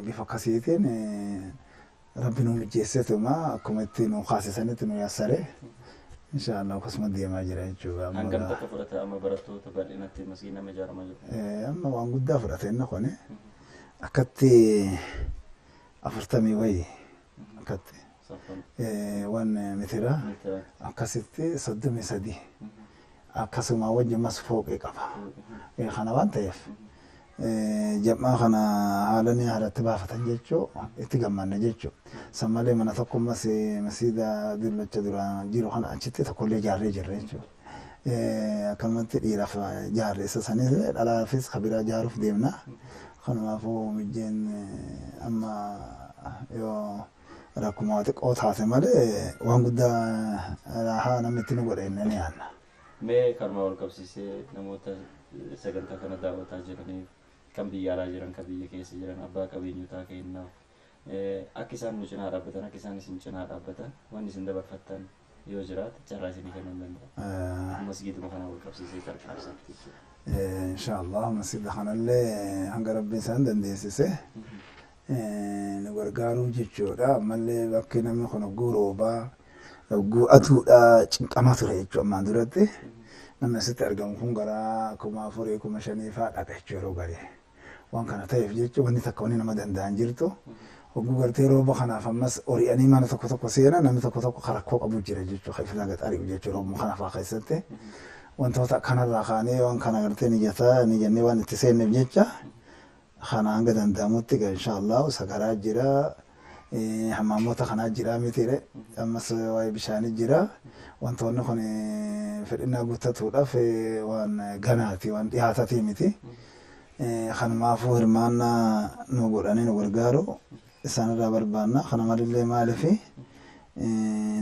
bifa akkasiitiin rabbi nu mijeessetuma akkuma itti nu kaasisanitti nu yaassare inshaallah akkasuma deemaa jira jechuudha. Hangam takka fudhata amma barattoota bal'inatti masgiidni nama ijaaramaa jiru? Amma waan guddaa fudhate inni kun akkatti 40 wayii akkatti waan mitira akkasitti 33 akkasuma wajji mas fooqee qaba. Kana waan ta'eef jammaa kana haalanii haalatti baafatan jechuu itti gammanne jechuu san malee mana tokko mas masiida dillacha duraan jiru kana achitti tokkollee ijaarree jirre jechuu akkanumatti dhiiraaf ijaarre isa sanis dhalaafis kabiraa ijaaruuf deemna. Kanumaafuu mijjeen amma yoo rakkuma xiqqoo taate malee waan guddaa haa namni itti nu godhe inni ni yaanna. Mee kanuma wal qabsiisee namoota sagantaa kana daawwataa jiraniif kan biyya alaa jiran kan biyya keessa jiran abbaa qabeenyotaa kennaaf akka isaan nu cinaa dhaabbatan akka isaan isin cinaa dhaabbatan wanni isin dabarfattan yoo jiraate carraa isinii kennuu danda'a. Masgiiduma kana wal qabsiisee qarqaarsaatti. Inshaallah masjida kanallee hanga rabbi isaan dandeessise nu gargaaruu jechuudha. Ammallee bakki namni kun hogguu roobaa hogguu aduudha cinqamaa ture jechuudha ammaan duratti. Namni asitti argamu kun gara 4,000 5,000 fa'aa dhaqa jechuudha yeroo galee. Waan kana ta'eef jechuudha wanni takka wanni nama danda'an jirtu. Hogguu gartee rooba kanaaf ammas ori'anii mana tokko tokko seenaa namni tokko tokko rakkoo qabu jira jechuudha. Ifaa gaxaariif jechuudha roobuma kanaaf keessatti. Wantoota kanarraa kaanee waan kana gartee ni jennee waan itti seenneef jecha kana hanga danda'amutti inshaallah sagaraa jira. Hammaamoota kanaa jira mitiire ammas waa'ee bishaanii jira. Wantoonni kun fedhinnaa guuttatuudhaaf waan ganaati waan dhiyaatati miti. Kanumaafuu hirmaannaa nu godhanii nu gargaaru isaanirraa barbaanna. Kana malillee maaliifi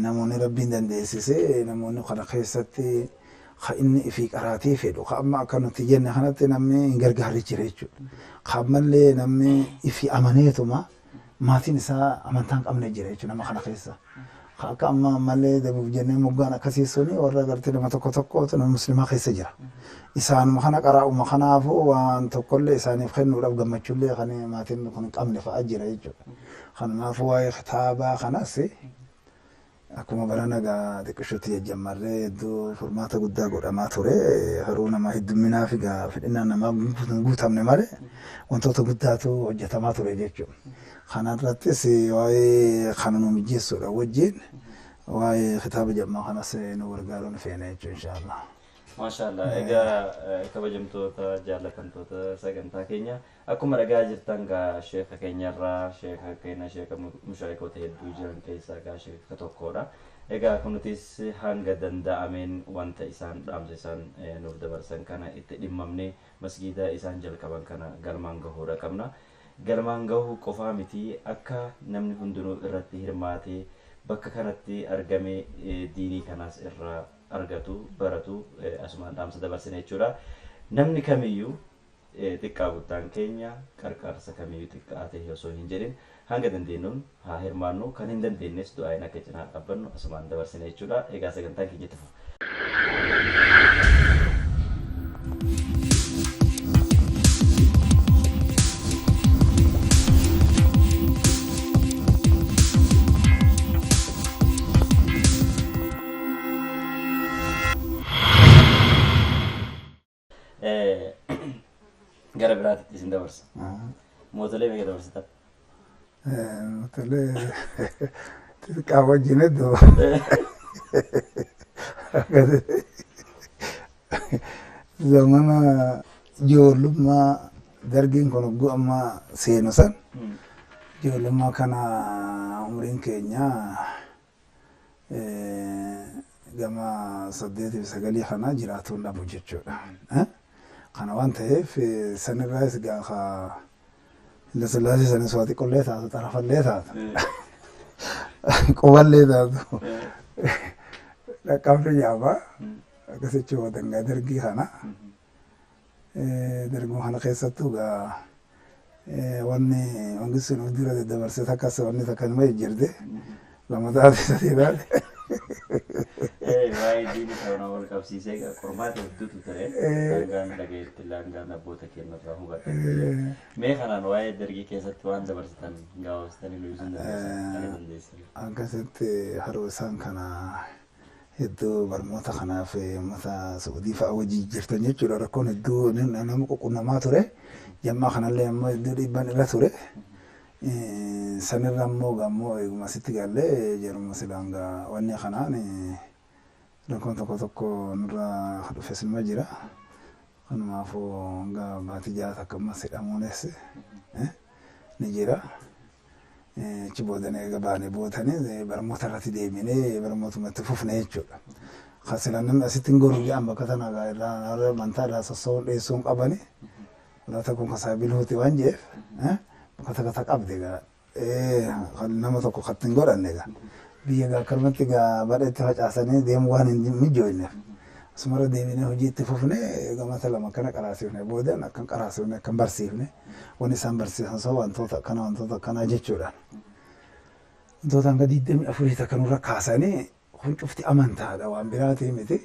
namoonni rabbiin dandeessise namoonni kana keessatti inni fi qaraatii fedhu amma akka nuti jenne kanatti namni hin gargaarri jira jechuudha. Ammallee namni ifi amaneetuma maatiin isaa amantaan qabne jira jechuudha nama kana keessa. Akka amma ammallee dabuuf jennee moggaan akkasii suni warra gartee nama tokko tokkootu nama muslimaa keessa jira. Isaanuma kana qaraa'uma kanaafuu waan tokkollee isaaniif kennuudhaaf gammachuullee kan maatiin kun hin qabne fa'aa jira jechuudha. Kanaafuu waa'ee kitaabaa kanas akkuma barana gaa xiqqishooti jajjamarree hedduu furmaata guddaa godhamaa ture. Haruu nama heddumminaa fi fedhinnaan namaa guutamne malee wantoota guddaatu hojjetamaa ture jechuudha. Kanarrattis waa'ee kana nu mijeessuudha wajjin waa'ee kitaaba jammaa kanas nu gargaaruun feena jechuudha inshaallah. Maashaallah egaa kabajamtoota jaallatamtoota sagantaa keenya akkuma dhagaa jirtan gaa sheeka keenyarraa sheeka keenya sheeka mushaayikoota hedduu jiran keessaa gaa sheeka tokkodha. Egaa kunutis hanga danda'ameen wanta isaan dhaamsa isaan nuuf dabarsan kana itti dhimmamne masgiida isaan jalqaban kana galmaan gahuudha qabna. Galmaan gahuu qofaa miti akka namni hundinuu irratti hirmaatee bakka kanatti argame diinii kanaas irraa argatu baratu asumaan dhaamsa dabarsine jechuudha. Namni kamiyyuu xiqqaa guddaan keenya qarqaarsa kamiyyuu xiqqaate osoo hin jedhin hanga dandeenyuun haa hirmaannu kan hin dandeenyes du'aayin akka cinaa dhaabbannu asumaan dabarsine jechuudha. Egaa sagantaan keenya itti fufa. Gara biraatti isin dabarsa. Mootolee meeqa dabarsitan? Mootolee xixiqqaa wajjin hedduu zamana ijoollummaa dargiin kun hogguu amma seenu san ijoollummaa kana umriin keenya gama 8-9 kana jiraatuun dhabu jechuudha. Kana waan ta'eef sanirraas gaafa Illasillaasee sanis waa xiqqollee taatu xarafallee taatu quballee taatu dhaqqabdu nyaaba akkasitti wadangaa dargii kana darguma kana keessattuu gaa wanni sun dura dabarsee takkas wanni takka nima jirte lama taate sadii taate. Waa'ee diinii ta'uun wal qabsiisee qormaata hedduutu ture. Langaan dhageetti langaan abboota keenyarraa hubate. Mee kanaan waa'ee dargii keessatti waan dabarsitan gaawwastanii nuyi sun dandeessan. Akkasitti haroo isaan kana hedduu barnoota kanaaf uummata Saudii fa'aa wajjin jirtan jechuudha. Rakkoon hedduu nama ququnnamaa ture. Jammaa kanallee ammoo hedduu dhiibbaan irra ture. Sanirra ammoo gammoo eeguma sitti gallee jedhama silaanga wanni kanaan rakkoon tokko tokko nurra dhufe silma jira. Kanumaafuu hanga baatii jaata akkamas hidhamuunis ni jira. Achi boodanii egaa baanee bootanii barnoota irratti deebinee barnootuma fufne jechuudha. Kasilan namni asitti hin goru jedhan bakka tana irraa amantaa irraa sossoon dhiyeessuun qabani. Laata kun kasaa bilhuuti waan jeef bakka takka qabde egaa nama tokko kattiin godhanne egaa biyya gaa akkanumatti egaa badha itti facaasanii deemu waan hin mijoofneef asumarra deebinee hojii itti fufne gamata lama akkana qaraasifne boodan akkan qaraasifne akkan barsiifne wanni isaan barsiisan soo wantoota akkanaa jechuudha. Wantoota hanga 24 takka nurra kaasanii kun cufti amantaadha waan biraatii miti.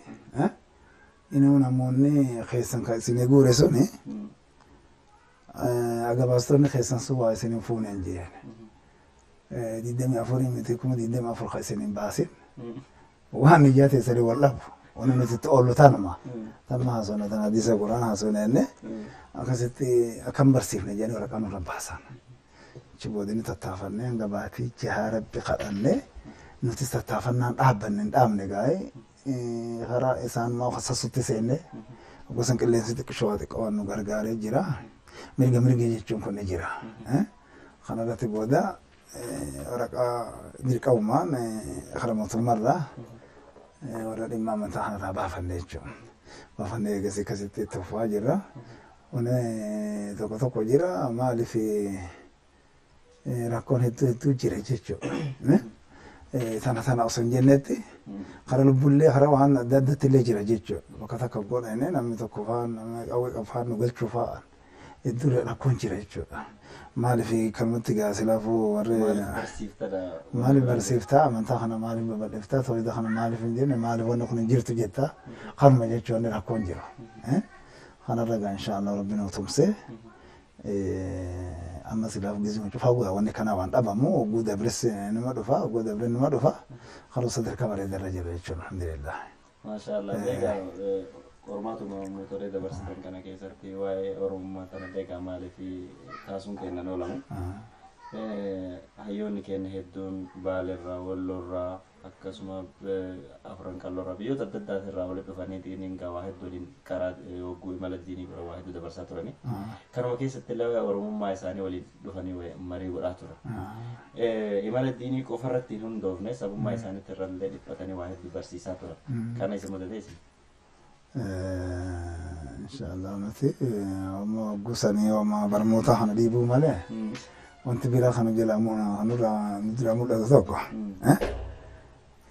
Inuu namoonni keessan kan isin guure suni agabaastonni keessan sun waa isin fuune hin jeen. 24 miti kuma 24 kan isin hin baasin. Waan ijaa teessanii wal dhabu. Wanni nuti itti oollu tanuma. Tanuma haasofna tan hadiisa Quraan haasofnee akkasitti akkam barsiifne jedhanii waraqaa nurra baasan. Achi boodini tattaafannee hanga baatii jihaa Rabbi kadhannee nuti tattaafannaan dhaabbanne hin dhaabne gaa'ee karaa isaan maa kasasutti seenne gosan qilleensi xiqqishoo xiqqoo waan nu gargaaree jira. Mirga jechuun kun ni jira. Kanarratti booda waraqaa dirqamumaan karaa mootummaarraa warra dhimma amantaa kanarraa baafanne jechuudha. Baafannee eegas akkasitti itti fufaa jirra. Tokko jira maaliif rakkoon hedduu jira jechuudha. Tana osoo hin jennetti karaa lubbullee karaa waan adda addaatti illee jira jechuudha. Bakka takka godhanii namni tokko faan qawwee qabfaan nu galchuu fa'aa hedduu rakkoon jira jechuudha. Maaliif kanumatti gaasilaafuu warri maaliif barsiiftaa amantaa kana maaliif babal'iftaa tolida kana maaliif hin jenne maaliif wanni kun hin jirtu jettaa kanuma jechuun rakkoon jiru. Kanarra gaa inshaallah rabbi nu tumsee amma silaaf gizuma cufaa wanni kana waan dhabamu oguu dabres nima dhufa karuu sadarkaa bareedarra jira jechuudha alhamdulillah. Maashaallah egaa Ormaatuma motoree dabarsitan kana keessatti waa'ee Oromummaa kana beekaa maaliif kaasuun kennan oolamu. Hayyoonni keenya hedduun Baalirraa, Walloorraa akkasuma Afran Qalloorraa biyyoota adda addaatirraa walitti dhufanii diiniin waa hedduun karaa hogguu imala diinii bira waa hedduu dabarsaa turani. Kanuma keessatti illee Oromummaa isaanii waliin dhufanii marii godhaa turan. Imala diinii qofarratti hin hundoofne sabummaa isaaniitti irrallee dhiphatanii waa hedduu barsiisaa turan. Kana isa mudateesi. Inshaallah nuti gusanii wama barmoota kana dhiibuu malee wanti biraa kana nurraa mul'atu tokko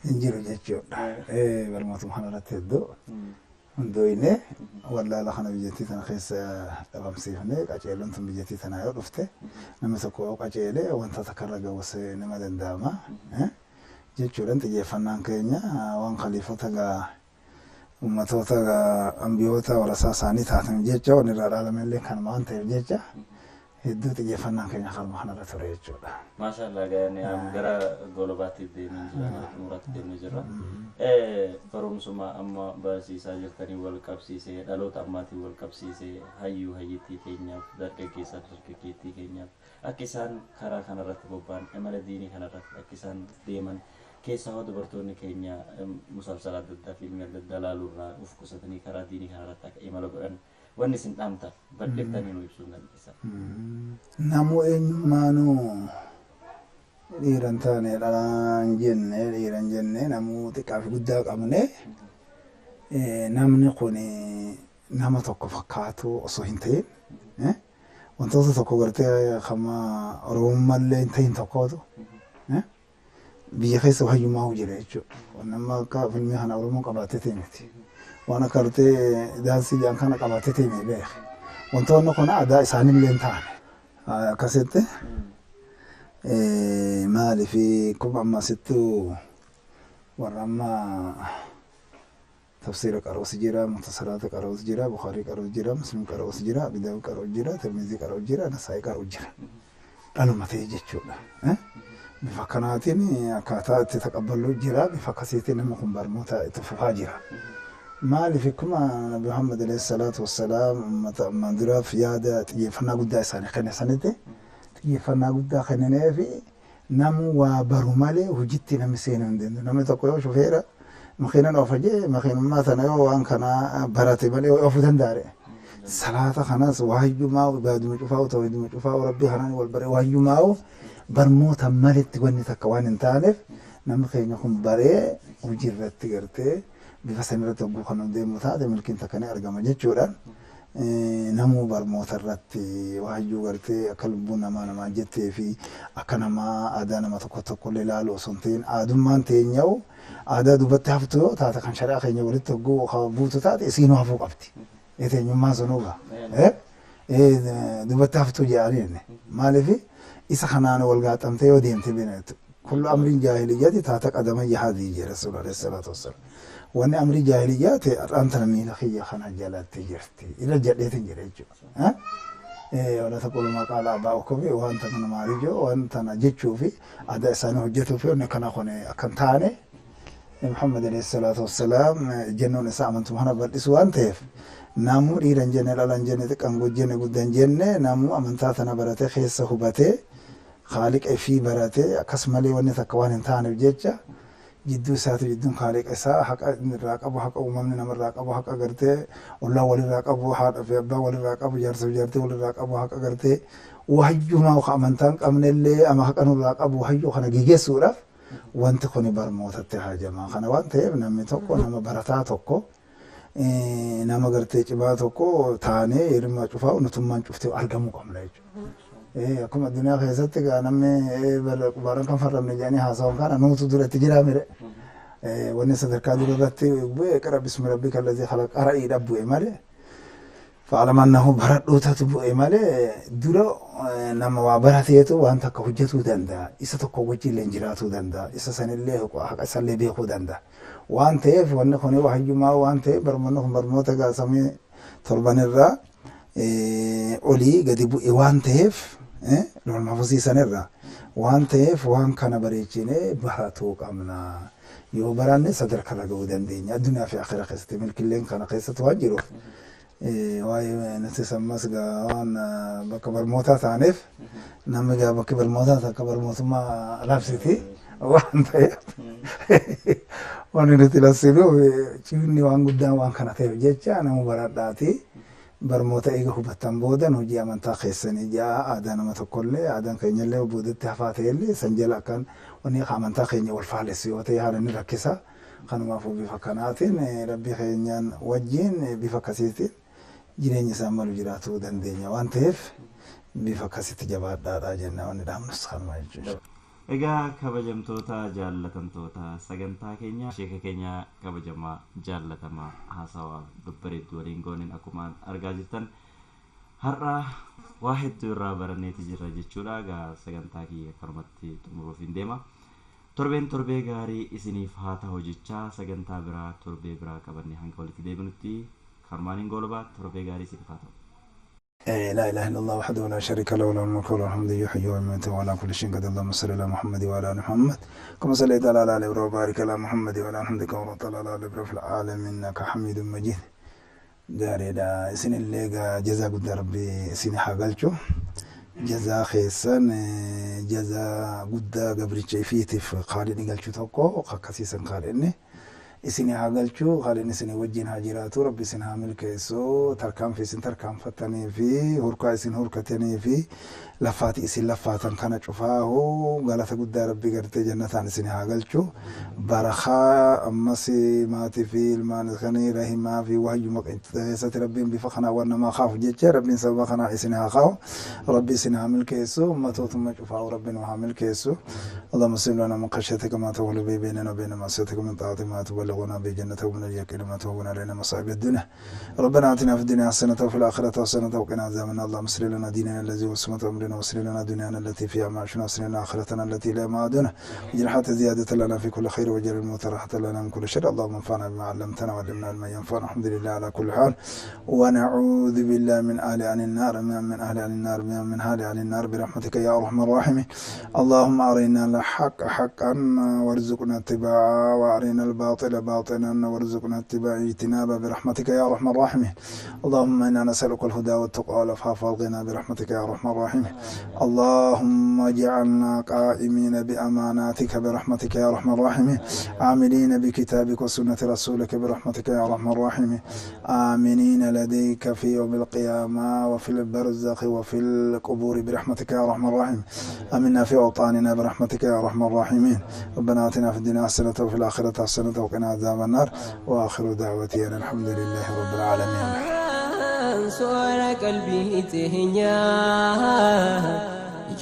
hin jiru jechuudha. Barmootuma kanarratti hedduu hundooyne wallaala kana biyyattii tana keessa dhabamsiifne qaceelloon tun biyyattii tana yoo dhufte namni tokko yoo qaceele wanta takkarra ga'uus nama danda'ama jechuudhaan xiyyeeffannaan keenya waan khaliifota gaa ummatoota ambiyoota warasaa isaanii taatan jecha wanni irraa dhaalamellee kan waan ta'eef jecha hedduu xiyyeeffannaan keenya kanuma kanarra ture jechuudha. Maashaallah gaa'anii gara golobaatti deemee jira gara xumuraatti deemee jira. Barumsuma amma barsiisaa jirtanii wal qabsiisee dhaloota ammaatiin wal qabsiisee hayyuu hayyittii keenyaaf dargaggeessaaf dargaggeettii keenyaaf akka isaan karaa kanarratti bobba'an imala diinii kanarratti akka isaan deeman keessaa hoo dubartoonni keenya musalsala adda addaa fiilmii adda addaa ilaaluurraa uf qusatanii karaa diinii kanarratti akka imala godhan wanni isin dhaamta baddeeftanii nu ibsuu dandeessaa. Namuu eenyummaanuu dhiiran taane dhalaan jenne dhiiran jenne namuu xiqqaa fi guddaa qabne namni kun nama tokko fakkaatu osoo hin ta'in wantoota tokko gartee kama Oromummallee hin ta'in tokkootu biyya keessa hayyummaa jira jechuudha. Nama akka fiilmii kana Oromoo qabaatee miti. Waan akka gartee daansii jaan kana qabaatee ta'e beeka. Wantoonni kun aadaa isaaniillee hin taane. Akkasitti maaliif kuma ammasittuu warra amma tafsiira qaroos jira, mutasalaata qaroos jira, Bukhaarii qaroos jira, Muslim qaroos jira, Abidaawii qaroos jira, Tirmizii qaroos jira, Nasaayii qaroos jira. Dhaluma ta'e jechuudha. Bifa kanaatiin akkaataa itti taqabbaluu jira, bifa akkasiitiin nama kun barnoota itti fufaa jira. Maaliif akkuma Nabi Muhammad alayhi salaatu wassalaam uummata ammaan duraaf yaada xiyyeeffannaa guddaa isaanii kennisanitti xiyyeeffannaa guddaa kennineefi namu waa baru malee hojiitti namni seenuu hin danda'u. Namni tokko yoo shufeera makiinaan oofa jee makiinummaa sana yoo waan kana barate malee oofuu danda'are. Salaata kanas waayyumaa ibaaduma cufaa tawhiiduma cufaa rabbii kanaan wal baree waayyumaa barmoota malitti wanni takka waan hin taaneef namni keenya kun baree hojii irratti gartee bifa sanirratti hogguu kan deemu taate milkiin takka ni argama jechuudhaan namuu barmoota irratti waayyuu gartee akka lubbuun namaa jettee fi akka namaa aadaa nama tokko illee ilaalu osoo hin ta'in aadummaan teenya'u aadaa duubatti haftu yoo taate kan shari'aa keenya walitti hogguu buutu taate isiinuu hafuu qabdi. Teenyummaan sunuuga duubatti haftuu jedhanii maaliif isa kanaan wal gaaxamtee yoo deemte beektu كل أمر جاهلية تاتا قدم هذه يا رسول عليه الصلاة والسلام وأن أمر جاهلية أنت من خي خنا جلات تجرتي إلى جديت جريجو ها ولا تقول ما قال أباؤكم وأنت من مارجو وأنت نجد شوفي هذا سنة هجته فيه أنك أنا خوني أكنتاني محمد عليه الصلاة والسلام جنون سامنتم هنا بالإسوان تيف نامو إيران جنة لالان جنة تكانغو جنة قدان جنة نامو أمنتاتنا براتي خيسة خباتي خالق في براتي أكسمالي وني تكوان انتاني بجيجة جدو ساتو جدون خالق إساء حق نراقبو حق أمامنا نمراقبو حق أغرتي والله ولي راقبو حق في أبا ولي راقبو جارسو جارتي ولي راقبو حق أغرتي وحيو ما وقع منتانك أمن اللي أما حق أنو راقبو وحيو خنا جيجي سورف وانت خوني برموتتي حاجة ما خنا وانت نمي توكو نما برتا توكو nama gartee cimaa tokko taanee hirmaa cufaa nutummaan cuftee argamu qabna jechuudha. Akkuma addunyaa keessatti namni qubaaraan kan farramne jedhanii haasawwan kana nuutu duratti jira mire. Wanni sadarkaa duratti bu'ee qara bismi rabbii kallattii khalaqa ra'ii bu'e malee. Fa'aalam annahu baradhootatu bu'e malee dura nama waa barateetu waan takka hojjetuu danda'a. Isa tokko wajjin illee jiraatuu danda'a. Isa sanillee haqa isallee beekuu danda'a. waan ta'eef wanni kun wahayyumaa waan ta'eef barmoonni kun barmoota gaasamee torban irraa olii gadi bu'e waan ta'eef loon mafusiisan irraa waan ta'eef waan kana bareechinee baratuu qabna yoo baranne sadarkaa ga'uu dandeenya addunyaa fi akhira keessatti milkileen kana keessatti waan jiruuf waa'ee natti sammas waan bakka barmootaa taaneef namni gaa bakki barmootaa akka barmootummaa labsiti waan ta'eef waan nuti lassinu ciminni waan guddaan waan kana ta'eef jecha nama baradhaati barmoota eega hubattan boodan hojii amantaa keessanii jaa aadaa nama tokkollee aadaan keenyallee boodatti hafaa ta'ellee san jala akkan wanni amantaa keenya wal faalessu yoo ta'e haala ni rakkisa kanumaafuu bifa kanaatiin rabbii keenyaan wajjin bifa akkasiitiin jireenya isaa malu jiraatuu dandeenya waan ta'eef bifa akkasitti jabaadhaadha jenna wanni dhaamnus kanuma jechuudha. Egaa kabajamtoota jaallatamtoota sagantaa keenya sheeka keenya kabajamaa jaallatamaa haasawaa babbareedduu waliin gooniin akkuma argaa jirtan har'a waa hedduu irraa baranneeti jirra jechuudha. Egaa sagantaa kiyya kanumatti xumuruuf hin deema. Torbee gaarii isiniif haa ta'u jechaa sagantaa biraa torbee biraa qabannee hanga walitti deebinutti kanumaan goolabaa torbee gaarii isiniif haa ta'u. لا إله إلا الله وحده لا شريك له له الملك وله الحمد يحيي ويميت وعلى كل شيء قدير اللهم صل على محمد وعلى آل محمد كما صليت على آل إبراهيم وبارك على محمد وعلى آل محمد كما باركت على آل إبراهيم في العالمين إنك حميد مجيد غاريدا سن اللي جزاء قد ربي سن حقلچو جزاء خيسن جزاء قد قبري فيتي في خالد قالچو توكو خكسيسن خالدني isini hagalchu halin isini wajjin hajiratu rabbi isin hamil keeso tarkaan fi isin tarkaan fattanii fi hurkaa isin hurkatanii fi lafaati isin lafaatan kana cufaahu galata guddaa rabbi gartee jannataan isini hagalchu barakaa ammas maatii fi ilmaan iskanii rahimaa fi wahyu maqeessati rabbiin bifa kanaa waan namaa kaafu jecha rabbiin sababa kanaa isini haa kaawu rabbi isin hamil keeso ummatootuma cufaahu rabbiin hamil keeso اللهم صل على من خشيتك ما تولى به بيننا وبين معصيتك من طاعتك ما تبلغنا به جنتك ومن اليقين ما تهون علينا مصائب الدنيا ربنا آتنا في الدنيا حسنة وفي الآخرة حسنة وقنا عذاب النار اللهم اصلح لنا ديننا الذي هو عصمة أمرنا واصلح لنا دنيانا التي فيها معاشنا واصلح لنا آخرتنا التي لا معادنا واجعل الحياة زيادة لنا في كل خير واجعل الموت راحة لنا من كل شر اللهم انفعنا بما علمتنا وعلمنا ما ينفعنا الحمد لله على كل حال ونعوذ بالله من أهل عن النار من أهل عن النار من أهل عن النار برحمتك يا أرحم الراحمين اللهم أرنا الحق حقا وارزقنا اتباعه وأرنا الباطل باطلا وارزقنا اتباع اجتنابه برحمتك يا أرحم الراحمين اللهم إنا نسألك الهدى والتقى والعفاف والغنى برحمتك يا أرحم الراحمين اللهم اجعلنا قائمين بأماناتك برحمتك يا أرحم الراحمين عاملين بكتابك وسنة رسولك برحمتك يا أرحم الراحمين آمنين لديك في يوم القيامة وفي البرزخ وفي القبور برحمتك يا أرحم الراحمين آمنا في أوطاننا برحمتك يا أرحم الراحمين ربنا آتنا في الدنيا حسنة وفي الآخرة حسنة وقنا عذاب النار وآخر دعوتي أن الحمد لله رب العالمين سؤال قلبي تهنيا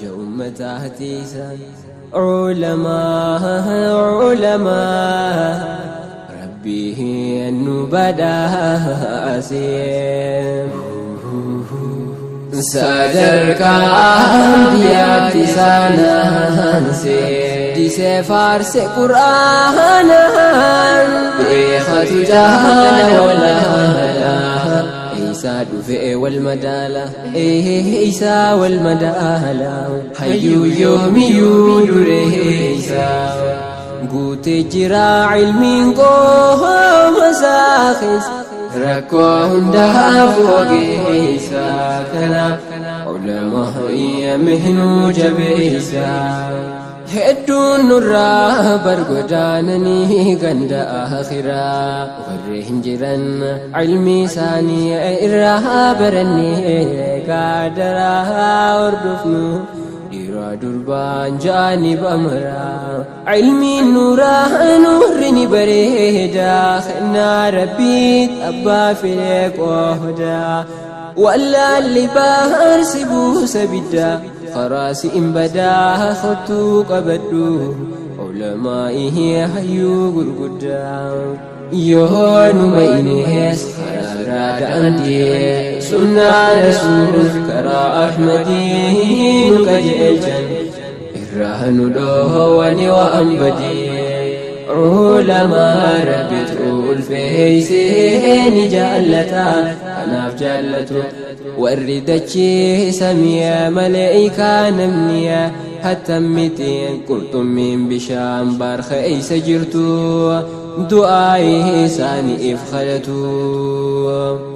جومة تهتيسا علماء ربي أنه بدأ أسير صدرك أنبياء سانانسي دي سفارس قرآن بإخوة جهل ولا عيسى دفئ والمدالة عيسى والمدالة حيو يوم يودر عيسى قوت جرا علم قوم مساخس ركوهم دهف وقيسا كنا علماء يمهنوا جبيسا هدون نرى برقدانني قند آخرا ورهم جرن علمي ساني إرها برني قادرها وردفنو ديرا دربان جانب أمرا علمي نورا نورني بريدا خنا ربيت أبا فيك وهدا ولا اللي باهر سبو سبدا خراسي إن بدا خطو قبدو علمائه حيو قرقدا يهون مينيس خرارات أنتي سنة رسول كرا أحمدي نكجئجن الرهن دوهواني وأنبدي علماء ربطوا الفيسين جالتا أناف جالتو والردتشي سمية ملائكة نمنية حتى متين قلتم من بشام بارخ أي سجرتو دعائه ساني إفخلتو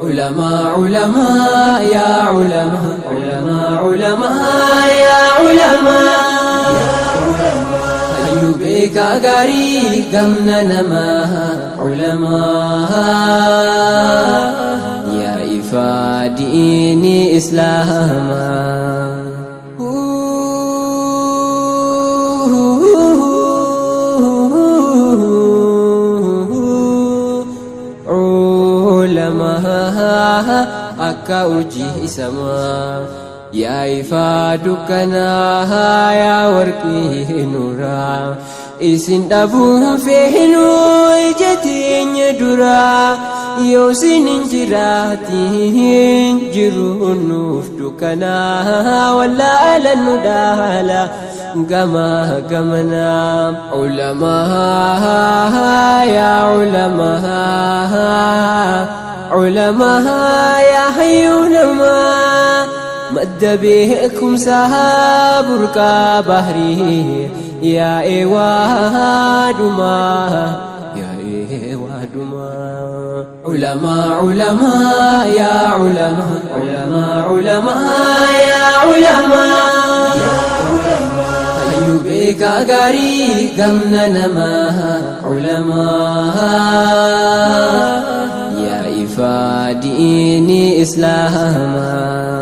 علماء علماء يا علماء علماء علماء يا علماء بك غاري قمنا نما علماء يا إفاديني إسلاما علماء أكا وجه سما يا إفادكنا يا ورقي نورا إسن أبو فهنو إجتين يدرا يوسن انجراتين جرون نفتكنا ولا لندالا قما قمنا علماء يا علماء علماء يا حيونما مد بكم سحاب ركا بحري يا إيواد ما يا إيواد ما علماء علماء يا علماء علماء علماء يا علماء أيوبك غاري قمنا نما علماء يا إفاديني إسلاما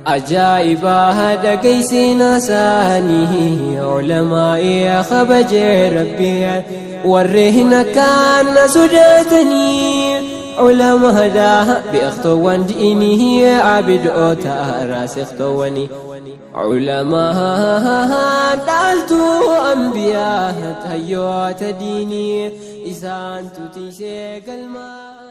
عجائب هذا قيسنا ساني علماء خبج ربي ورهنا كان سدتني علماء هذا بأخطوان دينه عبد أوتا راس اختواني علماء دالتو أنبياء تهيوات ديني إسان تتيسي قلما